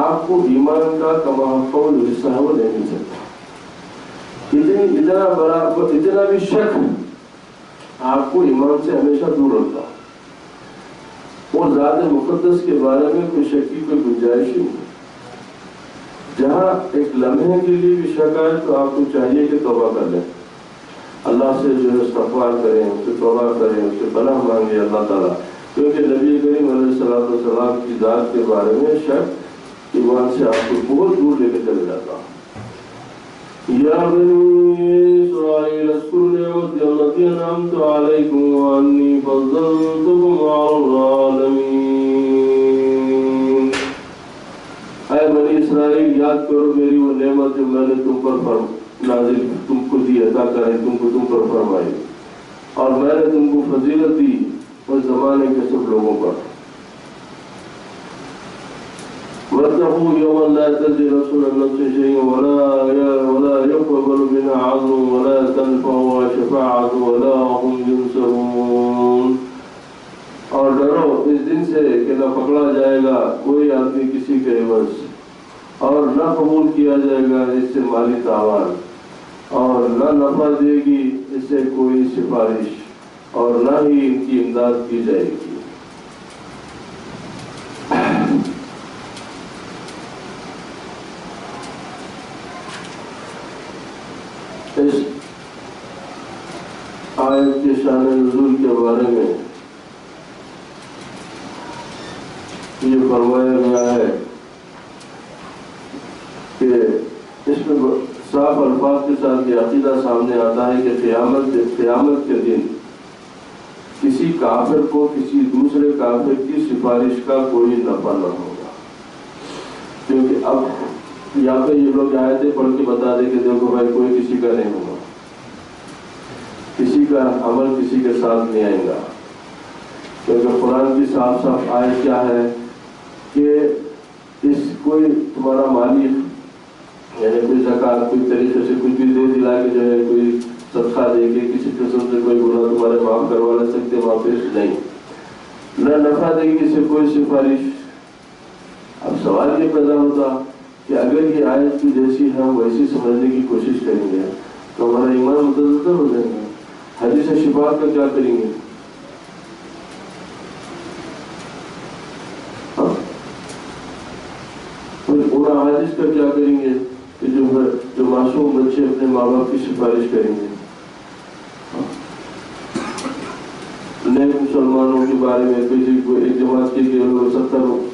آپ کو ایمان کا کمال حصہ وہ نہیں مل سکتا۔ اتنا بھی شک آپ کو ایمان سے ہمیشہ دور رکھتا، اور ذات مقدس کے بارے میں کوئی شک کی کوئی گنجائش ہی نہیں۔ جہاں ایک لمحے کے لیے بھی شک آئے تو آپ کو چاہیے کہ توبہ کر لیں، اللہ سے جو ہے استغفار کریں، اس سے توبہ کریں، اس سے پناہ مانگے اللہ تعالیٰ، کیونکہ نبی کریم علیہ الصلوۃ والسلام کی ذات کے بارے میں شک ایمان سے آپ کو بہت دور لے کے چلے جاتا۔ یا بنی اسرائیل اذکروا نعمتی التي انعمت علیکم وانی فضلتکم علی العالمین۔ یاد کرو میری وہ نعمت جو میں نے تم پر نازل تم کو دی، عطا کرائی تم پر فرمائی، اور میں نے تم کو فضیلت دی اس زمانے کے سب لوگوں پر۔ واتقوا يوما لا تجزي نفس عن نفس شيئا ولا يقبل منها عدل ولا تنفعها شفاعة ولا هم ينصرون۔ اور ڈرو اس دن سے کہ نہ پکڑا جائے گا کوئی آدمی کسی کے عوض، اور نہ قبول کیا جائے گا اس سے مالی تاوان، اور نہ نفع دے گی اس سے کوئی سفارش، اور نہ ہی ان کی امداد کی جائے گی۔ اس آیت کے شان نزول کے بارے میں یہ فرمایا گیا ہے کہ اس میں صاف الفاظ کے ساتھ یہ عقیدہ سامنے آتا ہے کہ قیامت کے دن کسی کافر کو کسی دوسرے کافر کی سفارش کا کوئی نفع نہ ہوگا، کیونکہ اب یہاں پہ یہ لوگ آیتیں پڑھ کے بتا دیں کہ دیکھو بھائی کوئی کسی کا نہیں ہوگا، کسی کا عمل کسی کے ساتھ نہیں آئے گا، کیونکہ قرآن کی صاف صاف آیت کیا ہے کہ اس کوئی تمہارا مالی یعنی کوئی زکوٰۃ کوئی طریقے سے کچھ بھی دے دلا کے جو ہے کوئی صدقہ دے کے کسی قسم سے کوئی گناہ تمہارے معاف کروا نہ سکتے، واپس نہیں، نہ نفع دے گی اس سے کوئی سفارش۔ اب سوال یہ پیدا ہوتا کہ اگر یہ آیت کی جیسی ہم ویسی سمجھنے کی کوشش کریں گے تو ہمارا ایمان متضرر ہو جائے گا، حدیث شفاعت کا کیا کریں گے؟ ان حدیث کا کیا کریں گے کہ جو معصوم بچے اپنے ماں باپ کی سفارش کریں گے؟ نیک مسلمانوں کے بارے میں کسی کو ایک جماعت کی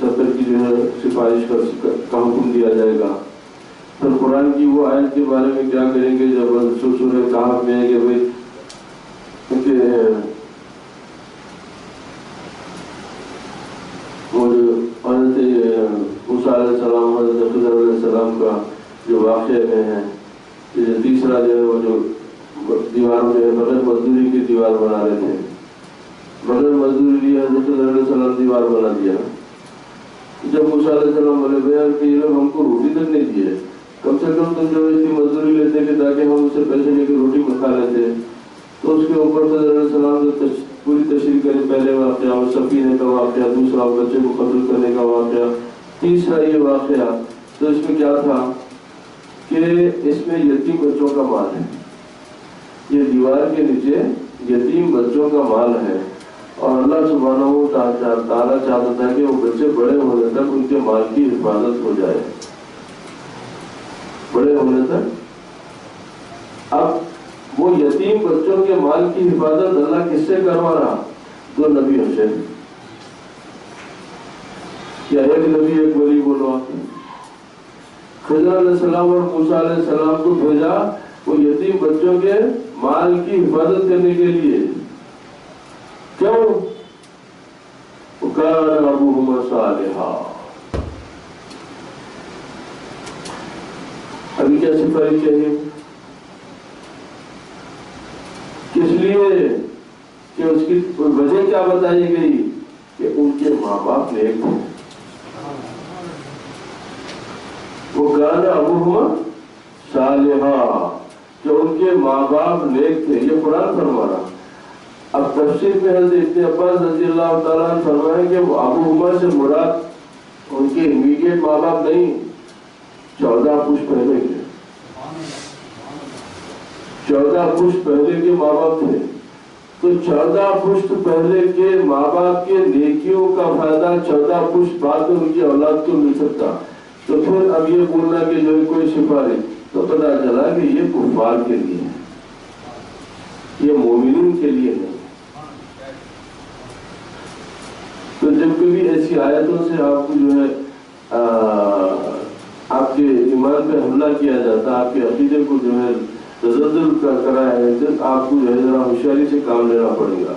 70 کی جو ہے سفارش کا حکم دیا جائے گا، پھر قرآن کی وہ آیت کے بارے میں کیا کریں گے جب سورہ کہف میں ہے کہ بھائی وہ جو حضرت موسیٰ علیہ السلام حضرت خضر علیہ السلام کا جو واقعہ میں ہے، تیسرا جو ہے وہ جو دیوار میں بغیر مزدوری کی دیوار بنا رہے تھے، بغیر مزدوری لیے حضرت خضر علیہ السلام دیوار بنا دیا، جب موسیٰ علیہ السلام بولے بیان کہ یہ لوگ ہم کو روٹی تک نہیں دیے، کم سے کم تم جو اس کی مزدوری لیتے کہ تاکہ ہم اس سے پیسے لے کے روٹی کو کھا لیتے، تو اس کے اوپر خضر علیہ السلام نے پوری تشریح کرے، پہلے واقعہ وہ سفینے کا واقعہ، دوسرا بچے کو قتل کرنے کا واقعہ، تیسرا یہ واقعہ۔ تو اس میں کیا تھا کہ اس میں یتیم بچوں کا مال ہے، یہ دیوار کے نیچے یتیم بچوں کا مال ہے، اور اللہ سبحانہ و تعالیٰ چاہتا تھا کہ وہ بچے بڑے ہونے تک ان کے مال کی حفاظت ہو جائے، بڑے ہونے تک۔ اب وہ یتیم بچوں کے مال کی حفاظت اللہ کس سے کروا رہا؟ دو نبیوں سے، یا ایک نبی ایک ولی بولو، خضر علیہ السلام اور موسیٰ علیہ السلام کو بھیجا وہ یتیم بچوں کے مال کی حفاظت کرنے کے لیے۔ کیوں؟ وَكَانَ أَبُوهُمَا صَالِحًا۔ ابھی کیا سفارش چاہیے؟ کس لیے کہ اس کی وجہ کیا بتائی گئی کہ ان کے ماں باپ نیک تھے، وَكَانَ أَبُوهُمَا صَالِحًا، کہ ان کے ماں باپ نیک تھے، یہ قرآن فرما رہا۔ اب تفسیر میں حضرت ابن عباس رضی اللہ تعالیٰ عنہ فرمائے کہ وہ ابوہما سے مراد ان کے امیڈیٹ ماں باپ نہیں، 14 پشت پہلے کے 14 پشت پہلے کے ماں باپ تھے، تو 14 پشت پہلے کے ماں باپ کے نیکیوں کا فائدہ 14 پشت بعد میں ان کی اولاد کو مل سکتا، تو پھر اب یہ بولنا کہ جو کوئی سفارش، تو پتہ چلا کہ یہ کفار کے لیے ہے، یہ مومنین کے لیے نہیں۔ تو جب کبھی ایسی آیتوں سے آپ کو جو ہے آپ کے ایمان پہ حملہ کیا جاتا، آپ کے عقیدے کو جو ہے تزلزل کرایا ہے، آپ کو جو ہے ذرا ہوشیاری سے کام لینا پڑے گا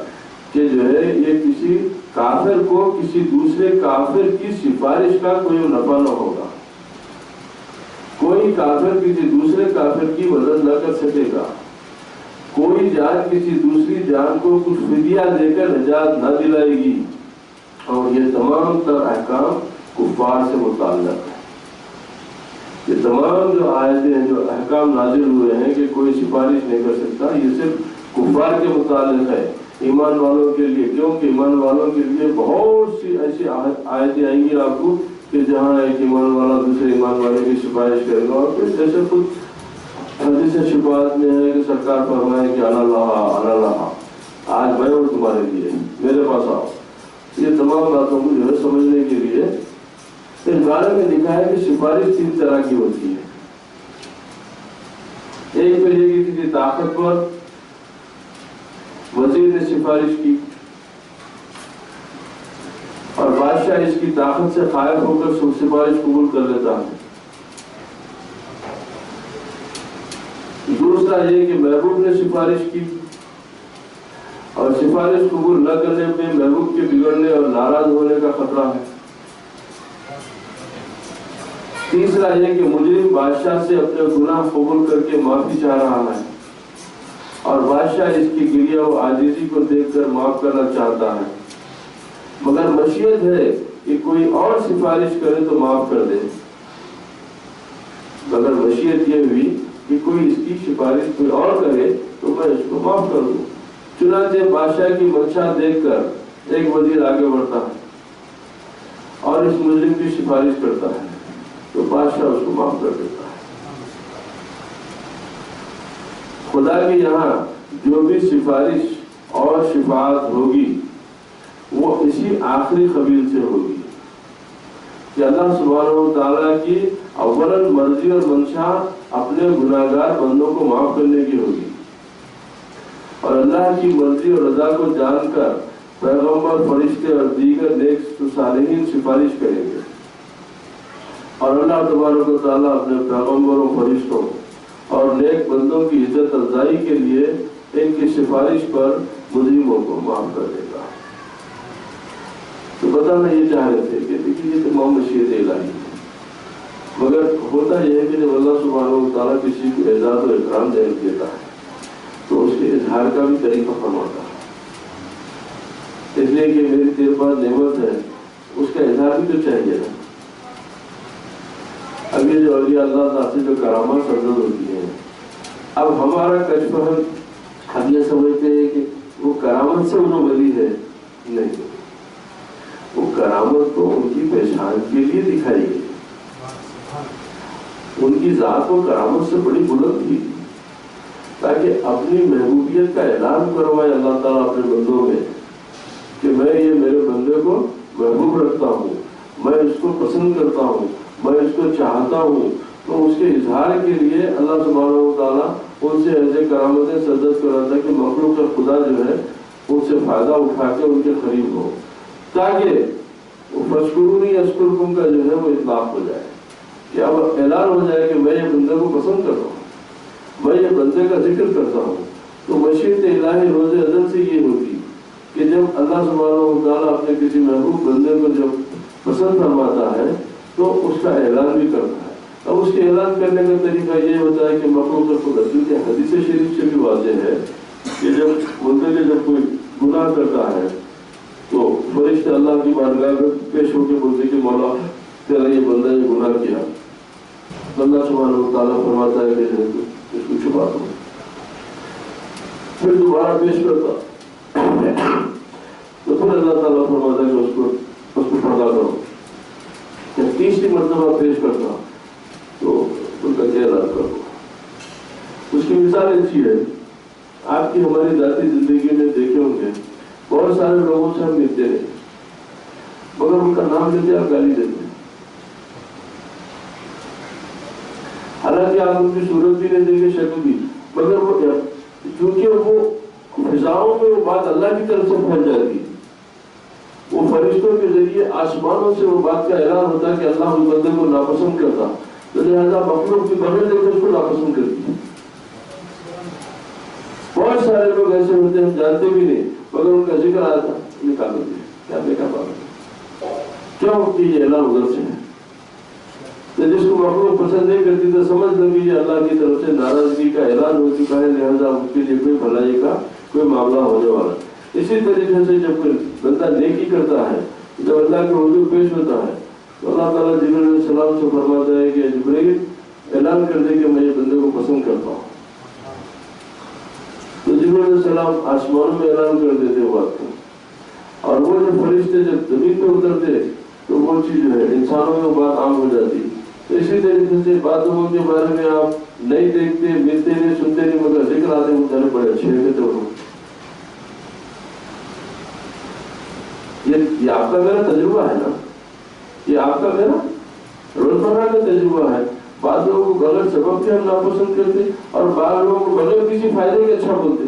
کہ جو ہے یہ کسی کافر کو کسی دوسرے کافر کی سفارش کا کوئی نفع نہ ہوگا، کوئی کافر کسی دوسرے کافر کی مدد نہ کر سکے گا، کوئی جان کسی دوسری جان کو کچھ فدیہ دے کر نجات نہ دلائے گی، اور یہ تمام تر احکام کفار سے متعلق ہے۔ یہ تمام جو آیتیں ہیں، جو احکام نازل ہوئے ہیں کہ کوئی سفارش نہیں کر سکتا، یہ صرف کفار کے متعلق ہے، ایمان والوں کے لیے، کیونکہ ایمان والوں کے لیے بہت سی ایسی آیتیں آئیں گی آپ کو کہ جہاں ایک ایمان والا دوسرے ایمان والے کی سفارش کرے گا، اور پھر جیسے خود حدیث شفاعت میں ہے کہ سرکار فرمائے کہ اللہ آج میں ہوں تمہارے لیے، میرے پاس آؤ۔ یہ تمام باتوں کو جو ہے سمجھنے کے لیے اس بارے میں لکھا ہے کہ سفارش 3 طرح کی ہوتی ہے۔ ایک تو یہ کہ کسی طاقتور وزیر نے سفارش کی اور بادشاہ اس کی طاقت سے قائب ہو کر سفارش قبول کر لیتا ہے۔ دوسرا یہ کہ محبوب نے سفارش کی اور سفارش قبول نہ کرنے پہ محبوب کے بگڑنے اور ناراض ہونے کا خطرہ ہے۔ تیسرا یہ کہ مجرم بادشاہ سے اپنے گناہ قبول کر کے معافی چاہ رہا ہے اور بادشاہ اس کی گریہ و عاجزی کو دیکھ کر معاف کرنا چاہتا ہے، مگر مشیت ہے کہ کوئی اور سفارش کرے تو معاف کر دے، مگر مشیت یہ ہوئی کہ کوئی اس کی سفارش کوئی اور کرے تو میں اس کو معاف کر دوں۔ چنانچہ بادشاہ کی منشا دیکھ کر ایک وزیر آگے بڑھتا ہے اور اس مجرم کی سفارش کرتا ہے تو بادشاہ اس کو معاف کر دیتا ہے۔ خدا کے یہاں جو بھی سفارش اور شفاعت ہوگی وہ اسی آخری قبیل سے ہوگی کہ اللہ سبحانہ و تعالیٰ کی اولاً مرضی اور منشا اپنے گناہگار بندوں کو معاف کرنے کی ہوگی، اور اللہ کی مرضی اور رضا کو جان کر پیغمبر، فرشتے اور دیگر نیک صالحین سفارش کریں گے، اور اللہ تبارک و تعالیٰ اپنے پیغمبروں، فرشتوں اور نیک بندوں کی عزت افزائی کے لیے ان کی سفارش پر مجرموں کو معاف کر دے گا۔ تو بتانا یہ چاہ رہے تھے کہ دیکھیے یہ تمام مشیت الہی ہے، مگر ہوتا یہ ہے کہ جب اللہ سبحانہ و تعالیٰ کسی کو اعزاز و اکرام دیتا ہے تو اس کے اظہار کا بھی طریقہ فرماتا ہے، اس لیے کہ میری تیرے پاس نعمت ہے، اس کا اظہار بھی تو چاہیے نا۔ اب یہ جو اولیاء اللہ تعالیٰ سے جو کرامات سرزد ہوتی ہیں، اب ہمارا کشف ہم یہ سمجھتے ہیں کہ وہ کرامت سے انہوں ولی ہے، نہیں، وہ کرامت تو ان کی پہچان کے لیے دکھائی گئی، ان کی ذات و کرامت سے بڑی بلند تھی تاکہ اپنی محبوبیت کا اعلان کروائے اللہ تعالیٰ اپنے بندوں میں کہ میں یہ میرے بندے کو محبوب رکھتا ہوں، میں اس کو پسند کرتا ہوں، میں اس کو چاہتا ہوں۔ تو اس کے اظہار کے لیے اللہ سبحانہ و تعالیٰ ان سے ایسے کرامتیں سرزد کراتا ہے کہ مخلوق کا خدا جو ہے ان سے فائدہ اٹھا کے ان کے قریب ہو، تاکہ فَاشْكُرُونِي أَشْكُرْكُمْ کا جو ہے وہ اطلاق ہو جائے، کہ اب اعلان ہو جائے کہ میں یہ بندے کو پسند کرتا ہوں، میں یہ بندے کا ذکر کرتا ہوں۔ تو مشیت الہی روز ازل سے یہ ہوگی کہ جب اللہ سبحانہ و تعالیٰ اپنے کسی محبوب بندے کو جب پسند فرماتا ہے تو اس کا اعلان بھی کرتا ہے۔ اب اس کے اعلان کرنے کا طریقہ یہ ہوتا ہے کہ مخلوق کو رسول کے حدیث شریف سے بھی واضح ہے کہ جب بندے کے جب کوئی گناہ کرتا ہے تو فرشتے اللہ کی بارگاہ میں پیش ہو کے بولتے کہ مولا تیرا یہ بندہ یہ گناہ کیا، اللہ سبحانہ و تعالیٰ فرماتا ہے کہ اس کو چھپا دو، پھر دوبارہ پیش کرتا تو پھر اللہ تعالیٰ فرماتا ہے کہ اس کو پردہ کرو، جب تیسری مرتبہ پیش کرتا تو ان کا کیا اعلان کرو۔ اس کی مثال ایسی ہے، آپ کی ہماری ذاتی زندگی میں دیکھے ہوں گے بہت سارے لوگوں سے ہم ملتے رہے مگر ان کا نام لیتے اور گالی دیتے، حالانکہ آپ ان کی صورت بھی نہیں دیں گے، شکل بھی، مگر وہ چونکہ وہ فضاؤں میں وہ بات اللہ کی طرف سے پھیل جاتی ہے، وہ فرشتوں کے ذریعے آسمانوں سے وہ بات کا اعلان ہوتا ہے کہ اللہ اس بندے کو ناپسند کرتا، تو لہٰذا مخلوق کی بغیر دیکھ اس کو ناپسند کرتی ہے۔ بہت سارے لوگ ایسے ہوتے ہیں ہم جانتے بھی نہیں مگر ان کا ذکر آتا نکال دیتے، کیا دیکھا بات کیوں کہ یہ اعلان ادھر سے ہے۔ تو جس کو مخلوق پسند نہیں کرتی تو سمجھ لو کہ یہ اللہ کی طرف سے ناراضگی کا اعلان ہو چکا ہے، لہذا اس کے لیے کوئی بھلائی کا کوئی معاملہ ہونے والا۔ اسی طریقے سے جب کوئی بندہ نیکی کرتا ہے، جب اللہ کے حضور پیش ہوتا ہے تو اللہ تعالیٰ جبرائیل علیہ السلام سے فرماتا ہے کہ جبرائیل اعلان کر دے کہ میں یہ بندے کو پسند کرتا ہوں۔ تو جبرائیل علیہ السلام آسمانوں میں اعلان کر دیتے بات کو، اور وہ جب فرشتے جب زمین پہ اترتے تو وہ چیز جو ہے انسانوں میں وہ بات عام ہو جاتی۔ تو اسی طریقے سے باتوں کے بارے میں آپ نہیں دیکھتے، ملتے نہیں، سنتے نہیں، مگر ذکر آتے وہ سارے بڑے اچھے ہوتے تو یہ آپ کا میرا تجربہ ہے نا، یہ آپ کا میرا روزمرہ کا تجربہ ہے۔ بعض لوگوں کو بغیر سبب کے ہم ناپسند کرتے اور بعض لوگوں کو بغیر کسی فائدے کے اچھا بولتے۔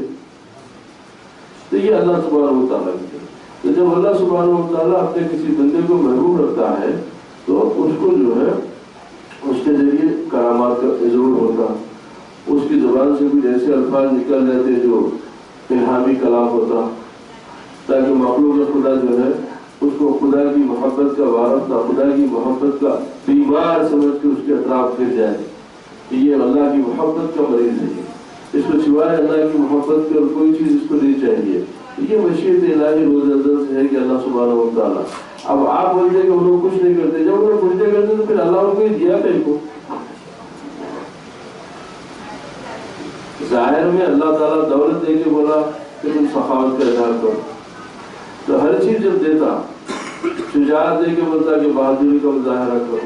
تو یہ اللہ سبحانہ و تعالیٰ کی، تو جب اللہ سبحانہ و تعالیٰ اپنے کسی بندے کو محبوب رکھتا ہے تو اس کو جو ہے اس کے ذریعے کرامات کا ضرور ہوتا، اس کی زبان سے کچھ ایسے الفاظ نکل جاتے جو الہامی کلام ہوتا، تاکہ مخلوق خدا جو ہے اس کو خدا کی محبت کا وارثہ، خدا کی محبت کا بیمار سمجھ کے اس کے اطراف پھر جائے کہ یہ اللہ کی محبت کا مریض ہے، اس کو سوائے اللہ کی محبت کے اور کوئی چیز اس کو نہیں چاہیے۔ یہ مشیت الہی روز ازل سے ہے کہ اللہ سبحانہ و تعالیٰ، اب آپ بولتے کہ وہ لوگ کچھ نہیں کرتے، جب وہ لوگ کچھ نہیں کرتے تو پھر اللہ ان کو دیا کہیں کو؟ ظاہر میں اللہ تعالیٰ دولت دے کے بولا کہ تم سخاوت کا اظہار کرو، تو ہر چیز جب دیتا، شجاعت دے کے بولتا کہ بہادری کا مظاہرہ کرو،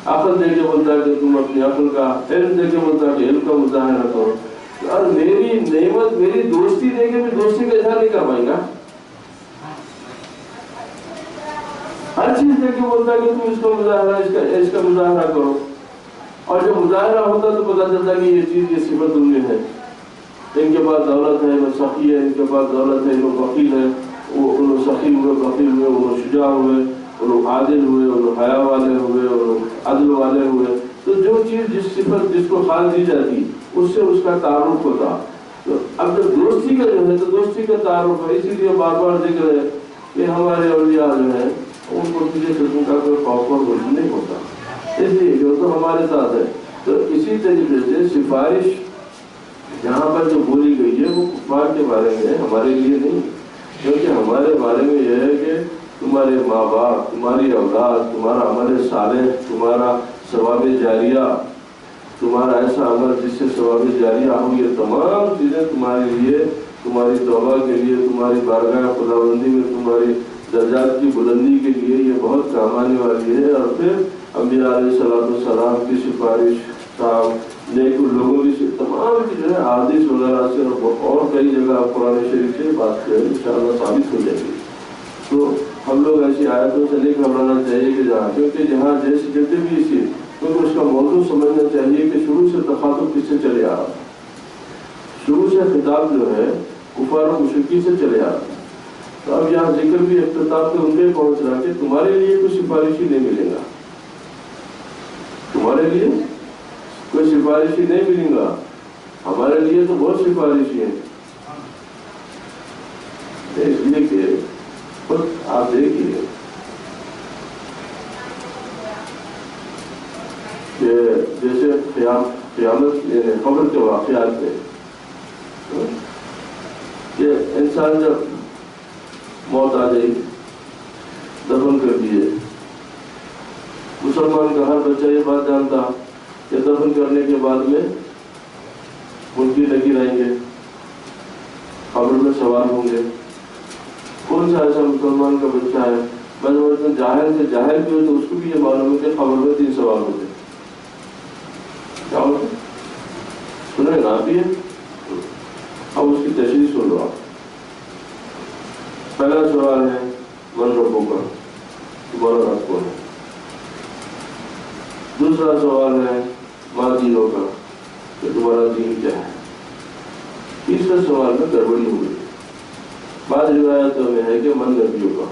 عقل دے کے بولتا کہ تم اپنی عقل کا، علم دے کے بولتا کہ علم کا مظاہرہ کرو، اور میری نعمت، میری دوستی دے کے بھی دوستی کا اظہار نہیں کر پائیں گا۔ ہر چیز دے کے بولتا کہ تم اس کا مظاہرہ، اس کا مظاہرہ کرو، اور جب مظاہرہ ہوتا تو پتہ چلتا کہ یہ چیز، یہ صفت ان میں ہے، ان کے پاس دولت ہے، وہ سخی ہے، ان کے پاس دولت ہے، وہ بخیل ہے، وہ سخی ہوئے، بخیل ہوئے، وہ شجاع ہوئے، وہ عادل ہوئے، وہ حیا والے ہوئے، وہ عدل والے ہوئے۔ تو جو چیز، جس صفت جس کو خاص دی جاتی اس سے اس کا تعارف ہوتا۔ تو اب جب دوستی کا جو ہے تو دوستی کا تعارف ہے، اسی لیے بار بار ذکر ہے کہ ہمارے اولیاء جو ہے ان کو کسی قسم کا کوئی خوف اور غصہ نہیں ہوتا، اس لیے جو تو ہمارے ساتھ ہے۔ تو اسی طریقے سے سفارش یہاں پر جو بولی گئی ہے وہ کفار کے بارے میں ہے، ہمارے لیے نہیں، کیونکہ ہمارے بارے میں یہ ہے کہ تمہارے ماں باپ، تمہاری اولاد، تمہارا عمل صالح، تمہارا ثواب جاریہ، تمہارا ایسا عمل جس سے ثواب جاریہ ہو، یہ تمام چیزیں تمہارے لیے، تمہاری توبہ کے لیے، تمہاری بارگاہ خداوندی میں تمہاری درجات کی بلندی کے لیے یہ بہت کام آنے والی ہے۔ اور پھر انبیاء علیہ السلام کی سفارش، نیک لوگوں کی تمام کی جو ہے حدیث وغیرہ سے اور کئی جگہ قرآن شریف سے بات کریں انشاءاللہ ثابت ہو جائے گی۔ تو ہم لوگ ایسی آیتوں سے نہیں گھبرانا چاہیے کہ جہاں، کیونکہ جہاں جیسے جتنے بھی اسی، کیونکہ اس کا موضوع سمجھنا چاہیے کہ شروع سے تخاطب کس سے چلے آ رہا، شروع سے خطاب جو ہے کفار و مشرکین سے چلے آ رہا۔ تو اب یہاں ذکر بھی اختتام پہ ان پہ پہنچ رہا کہ تمہارے لیے کوئی سفارشی نہیں ملے گا، تمہارے لیے کوئی سفارشی نہیں ملے گا، ہمارے لیے تو بہت سفارشی ہیں۔ اس لیے کہ آپ دیکھیے کہ جیسے قیامت قبر کے واقعات میں کہ انسان جب موت آ گئی، دفن کر دیے، مسلمان کا ہر بچہ یہ بات جانتا کہ دفن کرنے کے بعد میں منکر نکیر آئیں گے، قبر میں سوال ہوں گے۔ کون سا ایسا مسلمان کا بچہ ہے میں جاہل سے جاہل بھی ہو تو اس کو بھی یہ معلوم ہے کہ قبر میں 3 سوال ہوتے، کیا ہوتے سنیں نا بھی ہے؟ اب اس کی تشریح سن لو آپ۔ پہلا سوال ہے من ربک کا، تمہارا رب کون ہے؟ دوسرا سوال ہے ما دینک کا، کہ تمہارا دین کیا ہے؟ تیسرا سوال میں گڑبڑی ہو گئی، بعض روایتوں میں ہے کہ من نبیوں کا۔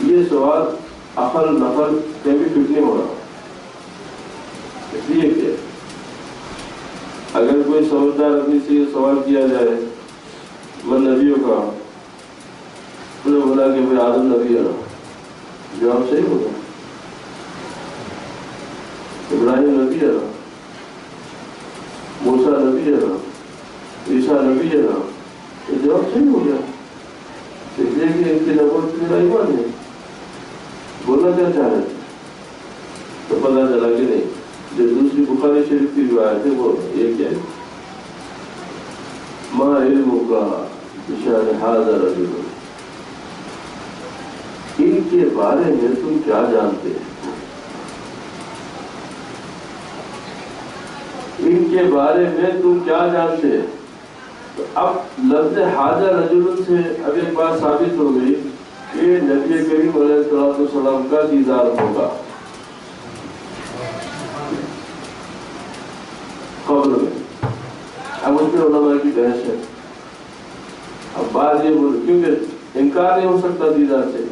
یہ سوال عقل نقل کہیں بھی فٹ نہیں ہو رہا، اس لیے کہ اگر کوئی سمجھدار آدمی سے یہ سوال کیا جائے من نبیوں کا، انہوں نے بولا کہ بھائی آدم نبی ہے نا، جواب صحیح ہوگا؟ ابراہیم نبی ہے نا، موسیٰ نبی ہے نا، عیسیٰ نبی ہے نا، یہ جواب صحیح ہو گیا۔ اس لیے کہ ان کی نبوت پہ میرا ایمان ہے۔ بولنا کیا چاہ رہے تھے؟ تو پتہ چلا کہ نہیں، جو دوسری بخاری شریف کی روایت ہے وہ یہ کیا ہے، ما علمک بشأن ھذا الرجل، ان کے بارے میں تم کیا جانتے ہیں، ان کے بارے میں تم کیا جانتے ہیں؟ تو اب لفظ ھذا رجل سے اب ایک بات ثابت ہو گئی کہ نبی کریم علیہ السلام کا دیدار ہوگا قبر میں۔ اب اس میں علماء کی بحث ہے۔ اب بات یہ بول، کیونکہ انکار نہیں ہو سکتا دیدار سے،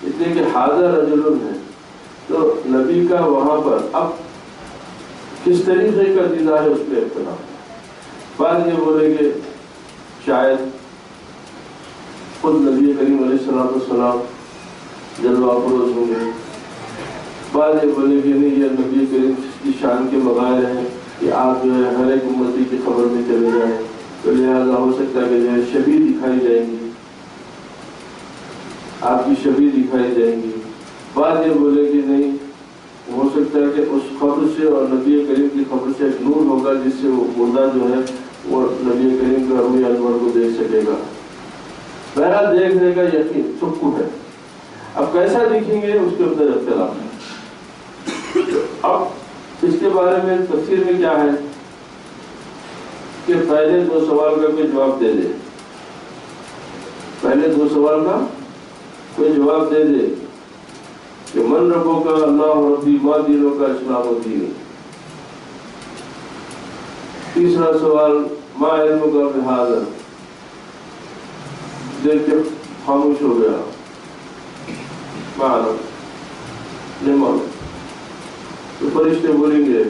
اس لیے کہ ھذا رجل ہے تو نبی کا وہاں پر اب کس طریقے کا دیدار ہے اس پہ اختلاف۔ بعض یہ بولے کہ شاید خود نبی کریم علیہ السلام جلوہ افروز ہوں گے، بعض یہ بولے کہ نہیں، یہ نبی کریم کی شان کے مظاہر ہیں کہ آپ جو ہے ہر ایک امتی کی خبر میں چلے جائیں، تو لہٰذا ہو سکتا ہے کہ جو ہے شبیہ دکھائی جائیں گی، آپ کی شبیہ دکھائی جائیں گی۔ بعض یہ بولے کہ نہیں، ہو سکتا ہے کہ اس خبر سے اور نبی کریم کی خبر سے ایک نور ہوگا جس سے وہ مردہ جو ہے وہ نبی کریم کا روح انور کو دیکھ سکے گا۔ بہرحال دیکھنے کا یقین چکو ہے، اب کیسا دکھیں گے اس کے اندر اختلاف ہے۔ اب اس کے بارے میں تفسیر میں کیا ہے کہ پہلے دو سوال کا کوئی جواب دے دے، پہلے دو سوال کا کوئی جواب دے دے کہ من ربوں کا اللہ ربی ما دینوں کا اسلام و دین، تیسرا سوال ما علم کا بہذا، دیکھ کے خاموش ہو گیا، معلوم نہیں معلوم، تو فرشتے بولیں گے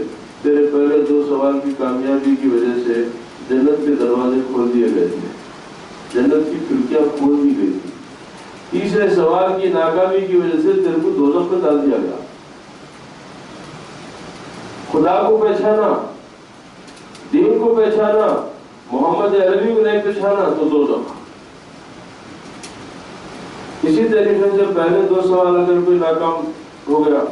تیرے پہلے دو سوال کی کامیابی کی وجہ سے جنت کے دروازے کھول دیے گئے تھے، جنت کی کھڑکیاں کھول دی گئی تھی، تیسرے سوال کی ناکامی کی وجہ سے تیرے کو دوزخ میں ڈال دیا گیا۔ خدا کو پہچانا، دین کو پہچانا، محمد عربی کو نہیں پہچانا تو دوزخ۔ اسی طریقے سے پہلے دو سوال اگر کوئی ناکام ہو گیا،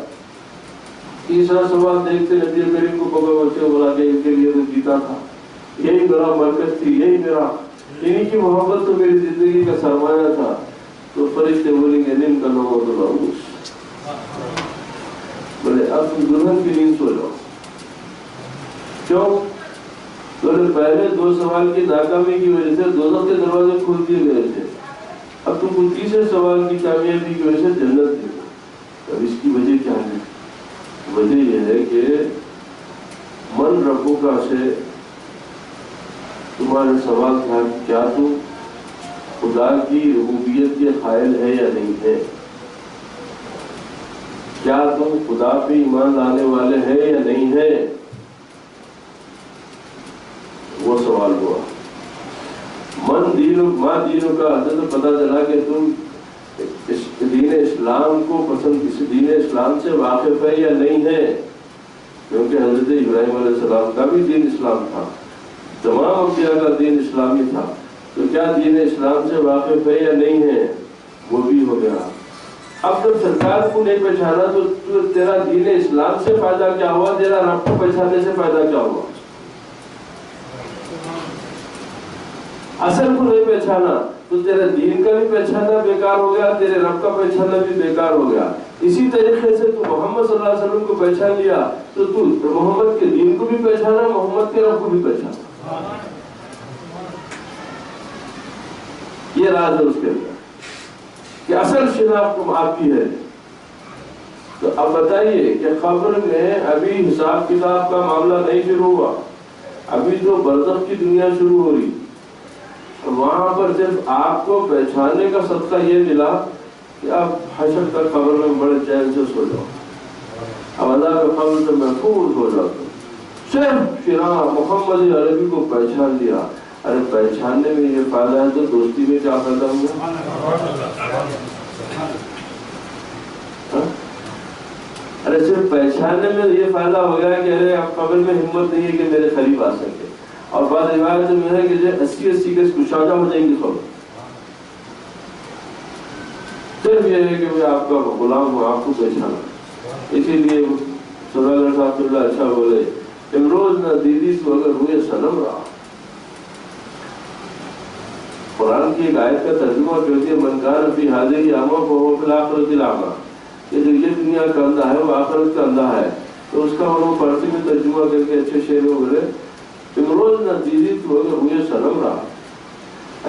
تیسرا سوال دیکھتے نبی کریم کو پکڑ بچے بولا کہ ان کے لیے تو جیتا تھا، یہی میرا مرکز تھی، یہی میرا، انہی کی محبت تو میری زندگی کا سرمایہ تھا، تو فرشتے بولیں گے نم کا نو تو لاؤس، بولے اب تم دلہن کی نیند سو جاؤ۔ کیوں؟ بولے پہلے دو سوال کی ناکامی کی وجہ سے دوزخ کے دروازے کھول دیے گئے تھے، اب تم کو تیسرے سوال کی کامیابی کی وجہ سے جنت دے۔ اب اس کی وجہ کیا ہے؟ وجہ یہ ہے کہ من ربوں کا سے تمہارا سوال تھا کہ کیا تم خدا کی ربوبیت کے قائل ہے یا نہیں ہے، کیا تم خدا پہ ایمان لانے والے ہیں یا نہیں ہے، وہ سوال ہوا۔ من دینوں ماں دینوں کا حضرت پتہ چلا کہ تم دین اسلام کو پسند، اس دین اسلام سے واقف ہے یا نہیں ہے، کیونکہ حضرت ابراہیم علیہ السلام کا بھی دین اسلام تھا، تمام انبیاء کا دین اسلامی تھا، تو کیا دین اسلام سے واقف ہے یا نہیں ہے، وہ بھی ہو گیا۔ اب جب سرکار کو نہیں پہچانا تو تیرا دین اسلام سے فائدہ کیا ہوا، تیرا رب کو پہچانے سے فائدہ کیا ہوا؟ اصل کو نہیں پہچانا تو تیرے دین کا بھی پہچاننا بیکار ہو گیا، تیرے رب کا پہچاننا بھی بیکار ہو گیا۔ اسی طریقے سے تو محمد صلی اللہ علیہ وسلم کو پہچان لیا تو محمد کے دین کو بھی پہچانا، محمد کے رب کو بھی پہچانا۔ یہ راز ہے اس کے اندر کہ اصل شناخت آپ کی ہے۔ تو اب بتائیے کہ قبر میں ابھی حساب کتاب کا معاملہ نہیں شروع ہوا، ابھی تو برزخ کی دنیا شروع ہو رہی، وہاں پر صرف آپ کو پہچاننے کا صدقہ یہ ملا کہ آپ حشر تک قبر میں بڑے چین سے سو جاؤ، اب اللہ کا قبر سے محفوظ ہو جاؤ، صرف شناخت محمد عربی کو پہچان لیا۔ ارے پہچاننے میں یہ فائدہ ہے تو دوستی میں کیا فائدہ ہوا؟ ارے صرف پہچاننے میں یہ فائدہ ہو گیا کہ ارے اب قبر میں ہمت نہیں ہے کہ میرے قریب آ سکے. اور بعض روایت میں ہے کہ 80 گز کشادہ ہو جائیں گی قبر. صرف یہ ہے کہ میں آپ کا غلام ہوں، آپ کو پہچانا. اسی لیے سورہ صاحب اللہ اچھا بولے امروز نہ دیدی تو اگر ہوئے صنم رہا. قرآن کی ایک آیت کا ترجمہ کرتی ہے من کان فی ہذہ اعمی فہو فی الآخرۃ اعمی. یہ جو یہ دنیا کا اندھا ہے وہ آخرت کا اندھا ہے. تو اس کا انہوں فارسی میں ترجمہ کر کے اچھے شعر میں بولے امروز نہ دیدی تو اگر ہوئے صنم رہا.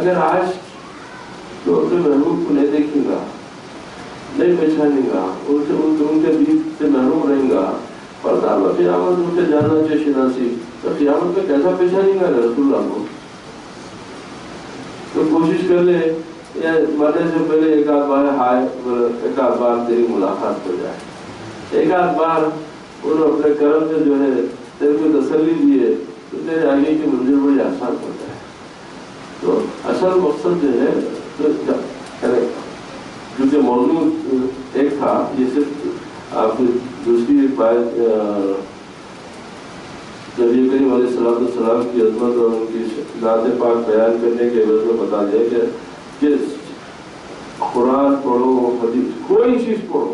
اگر آج تو اپنے محبوب کو نہیں دیکھیں گا، نہیں پہچانیں گا، ان کے دید سے محروم رہیں گا، اور قیامت ان کے جانا چاہیے شناسی، تو قیامت میں کیسا پہچانیں گا رسول اللہ کو؟ تو کوشش کر لے یا مرنے سے پہلے ایک آدھ بار ہائے، ایک آدھ بار تیری ملاقات ہو جائے، ایک آدھ بار انہوں اپنے کرم سے جو ہے تیرے کو تسلی دیے تو تیرے آگے کی منزل بڑی آسان ہو جائے. تو اصل مقصد جو ہے کیونکہ موضوع ایک تھا، یہ صرف آپ دوسری ایک بات نبی کریم علیہ السلام کی عظمت اور ان کی ذات پاک بیان کرنے کے عوض میں بتا دیا کہ قرآن پڑھو، حدیث کوئی چیز پڑھو،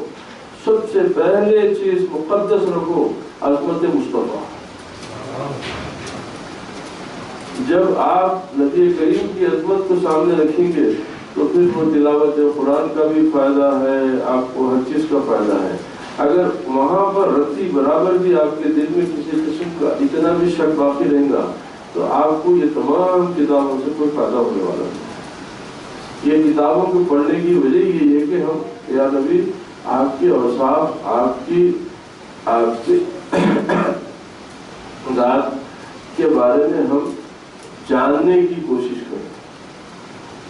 سب سے پہلے چیز مقدس رکھو عظمت مصطفیٰ. جب آپ نبی کریم کی عظمت کو سامنے رکھیں گے تو پھر وہ تلاوت قرآن کا بھی فائدہ ہے، آپ کو ہر چیز کا فائدہ ہے. اگر وہاں پر رتی برابر بھی آپ کے دل میں کسی قسم کا اتنا بھی شک باقی رہے گا تو آپ کو یہ تمام کتابوں سے کوئی فائدہ ہونے والا نہیں. یہ کتابوں کو پڑھنے کی وجہ یہ ہے کہ ہم یا نبی آپ کی اوصاف، آپ کی ذات کے بارے میں ہم جاننے کی کوشش کریں،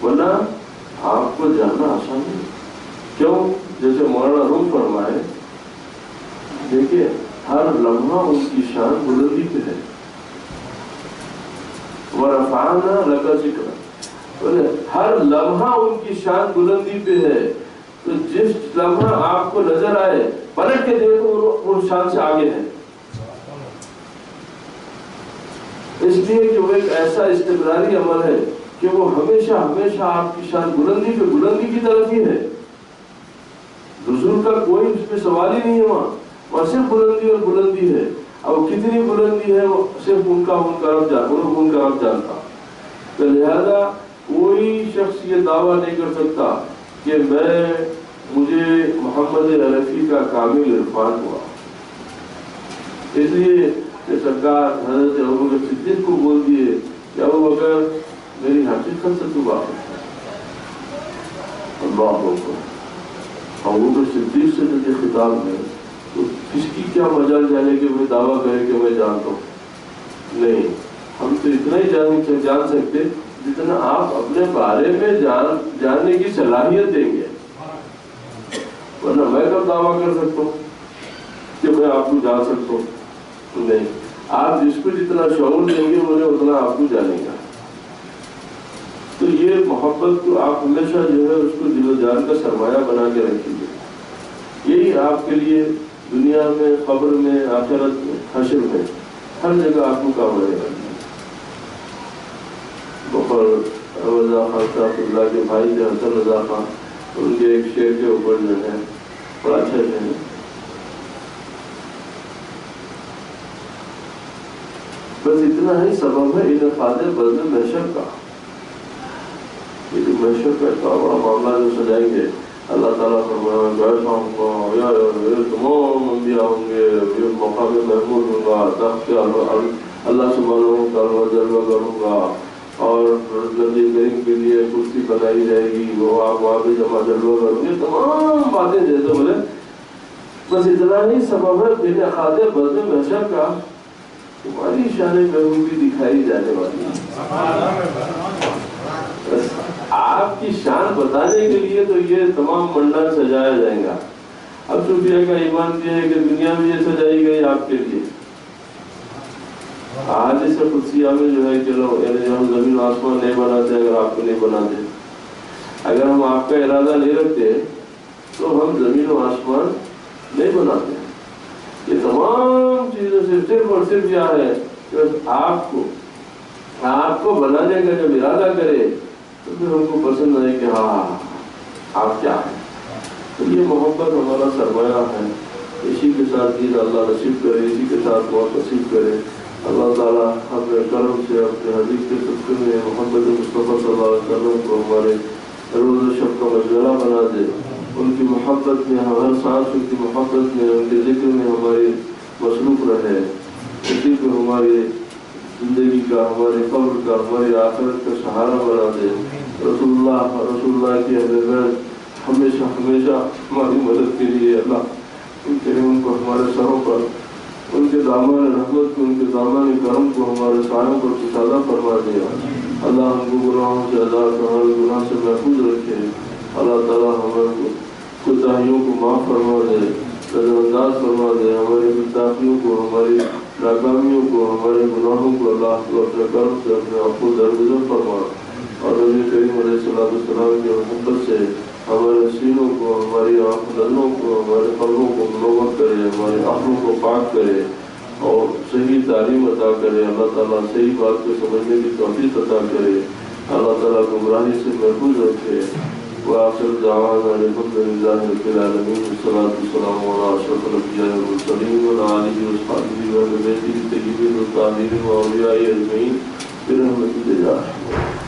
ورنہ آپ کو جاننا آسان نہیں. کیوں؟ جیسے مولانا روم فرمائے دیکھیے ہر لمحہ ان کی شان بلندی پہ ہے. وَرَفَعْنَا لَكَ ذِكْرَكَ، ہر لمحہ ان کی شان بلندی پہ ہے. تو جس لمحہ آپ کو نظر آئے پلٹ کے دیکھو وہ شان سے آگے ہے. اس لیے کہ وہ ایک ایسا استمراری عمل ہے کہ وہ ہمیشہ ہمیشہ آپ کی شان بلندی پہ بلندی کی طرف ہی ہے. نزول کا کوئی اس پہ سوال ہی نہیں ہے. وہاں صرف بلندی اور بلندی ہے. اب کتنی بلندی ہے وہ صرف ان کا رب جانتا. تو لہذا کوئی شخص یہ دعویٰ نہیں کر سکتا کہ مجھے محمد عرفی کا کامل عرفان ہوا. اس لیے کہ سرکار حضرت ابوبکر صدیق کو بول دیے کہ ابوبکر میری حقیقت سے تو واقف ہے. اللہ اکبر. ابوبکر صدیق سے جو خطاب ہے تو کس کی کیا مجال جانے کہ وہ دعویٰ کرے کہ میں جانتا ہوں. نہیں، ہم تو اتنا ہی جان سکتے جتنا آپ اپنے بارے میں جاننے کی صلاحیت دیں گے. ورنہ میں کب دعویٰ کر سکتا ہوں کہ میں آپ کو جان سکتا ہوں؟ نہیں، آپ جس کو جتنا شعور دیں گے انہیں اتنا آپ کو جانیں گا. تو یہ محبت کو آپ ہمیشہ جو ہے اس کو دل و جان کا سرمایہ بنا کے رکھیں گے. یہی آپ کے لیے دنیا میں، قبر میں، آخرت میں، حشر میں، ہر جگہ آپ کو کام رہے گا. بخار رضا خان صاحب اللہ کے بھائی تھے حسن رضا خان، ان کے ایک شعر کے اوپر جو ہے بڑا اچھا ہے. بس اتنا ہی سبب ہے انعقاد بزم محشر کا. یہ جو محشر کا اتنا بڑا معاملہ جو سجائیں گے، اللہ تعالیٰ فرمایا تمام انبیاء ہوں گے، مقام محمود ہوں گا، تخت اللہ سبحانہ تعالیٰ جلوہ کروں گا، اور نبی کریم کے لیے کرسی بنائی جائے گی، وہ آپ وہاں پہ جمع جلوہ کروں گے. تمام باتیں جیسے بولے بس اتنا ہی سبب ہے انعقاد بزم محشر کا. تمہاری شان محبوبی دکھائی جانے والی ہے. آپ کی شان بتانے کے لیے تو یہ تمام منڈل سجایا جائے گا. اب صوفیہ کا ایمان یہ ہے کہ دنیا میں یہ سجائی گئی آپ کے لیے. حدیث قدسیہ میں جو ہے کہ یعنی ہم زمین و آسمان نہیں بناتے اگر آپ کو نہیں بناتے. اگر ہم آپ کا ارادہ نہیں رکھتے تو ہم زمین و آسمان نہیں بناتے. سے صرف اور صرف یہ ہے کہ آپ کو بنانے کا جب ارادہ کرے تو پھر ہم کو پسند آئے کہ ہاں آپ کیا ہیں. تو یہ محبت ہمارا سرمایہ ہے. اسی کے ساتھ دین اللہ نصیب کرے, اسی کے ساتھ موت نصیب کرے. اللہ تعالیٰ اپنے کرم سے اپنے حدیث کے صدقے میں محمد مصطفیٰ صلی اللہ علیہ وسلم کو ہمارے روز و شب کا مشغلہ بنا دے. ان کی محبت میں ہر سانس ان کی محبت میں ان کے ذکر میں ہماری مصروف رہے. اسی کو ہماری زندگی کا, ہمارے قبر کا, ہماری آخرت کا سہارا بنا دے. رسول اللہ کی اہل بیت ہمیشہ ہماری مدد کے لیے اللہ ان کو ہمارے سروں پر, ان کے دامان رحمت کو, ان کے دامان کرم کو ہمارے سایوں پر کشادہ فرما دیا. اللہ ہم کو گناہوں سے آزاد, ہمارے گناہ سے محفوظ رکھے. اللہ تعالیٰ ہمارے کوتاہیوں کو معاف فرما دے, نظر انداز فرما دے. ہماری گستاخیوں کو, ہماری ناکامیوں کو, ہمارے گناہوں کو اللہ کو اپنے کرم سے اپنے آپ کو درگزر فرما. اور نبی کریم علیہ السلام کی محبت سے ہمارے سینوں کو, ہماری نظروں کو, ہمارے قلبوں کو منور کرے, ہمارے عقلوں کو پاک کرے اور صحیح تعلیم عطا کرے. اللہ تعالیٰ صحیح بات کو سمجھنے کی توفیق عطا کرے. اللہ تعالیٰ گمراہی سے محفوظ رکھے. وآخر دعوانا الحمد للہ رب العالمین. والصلاة والسلام علی اشرف الانبیاء والمرسلین وعلی آلہ واصحابہ واہل بیتہ الطیبین الطاہرین واولیاء اجمعین برحمتک یا ارحم الراحمین.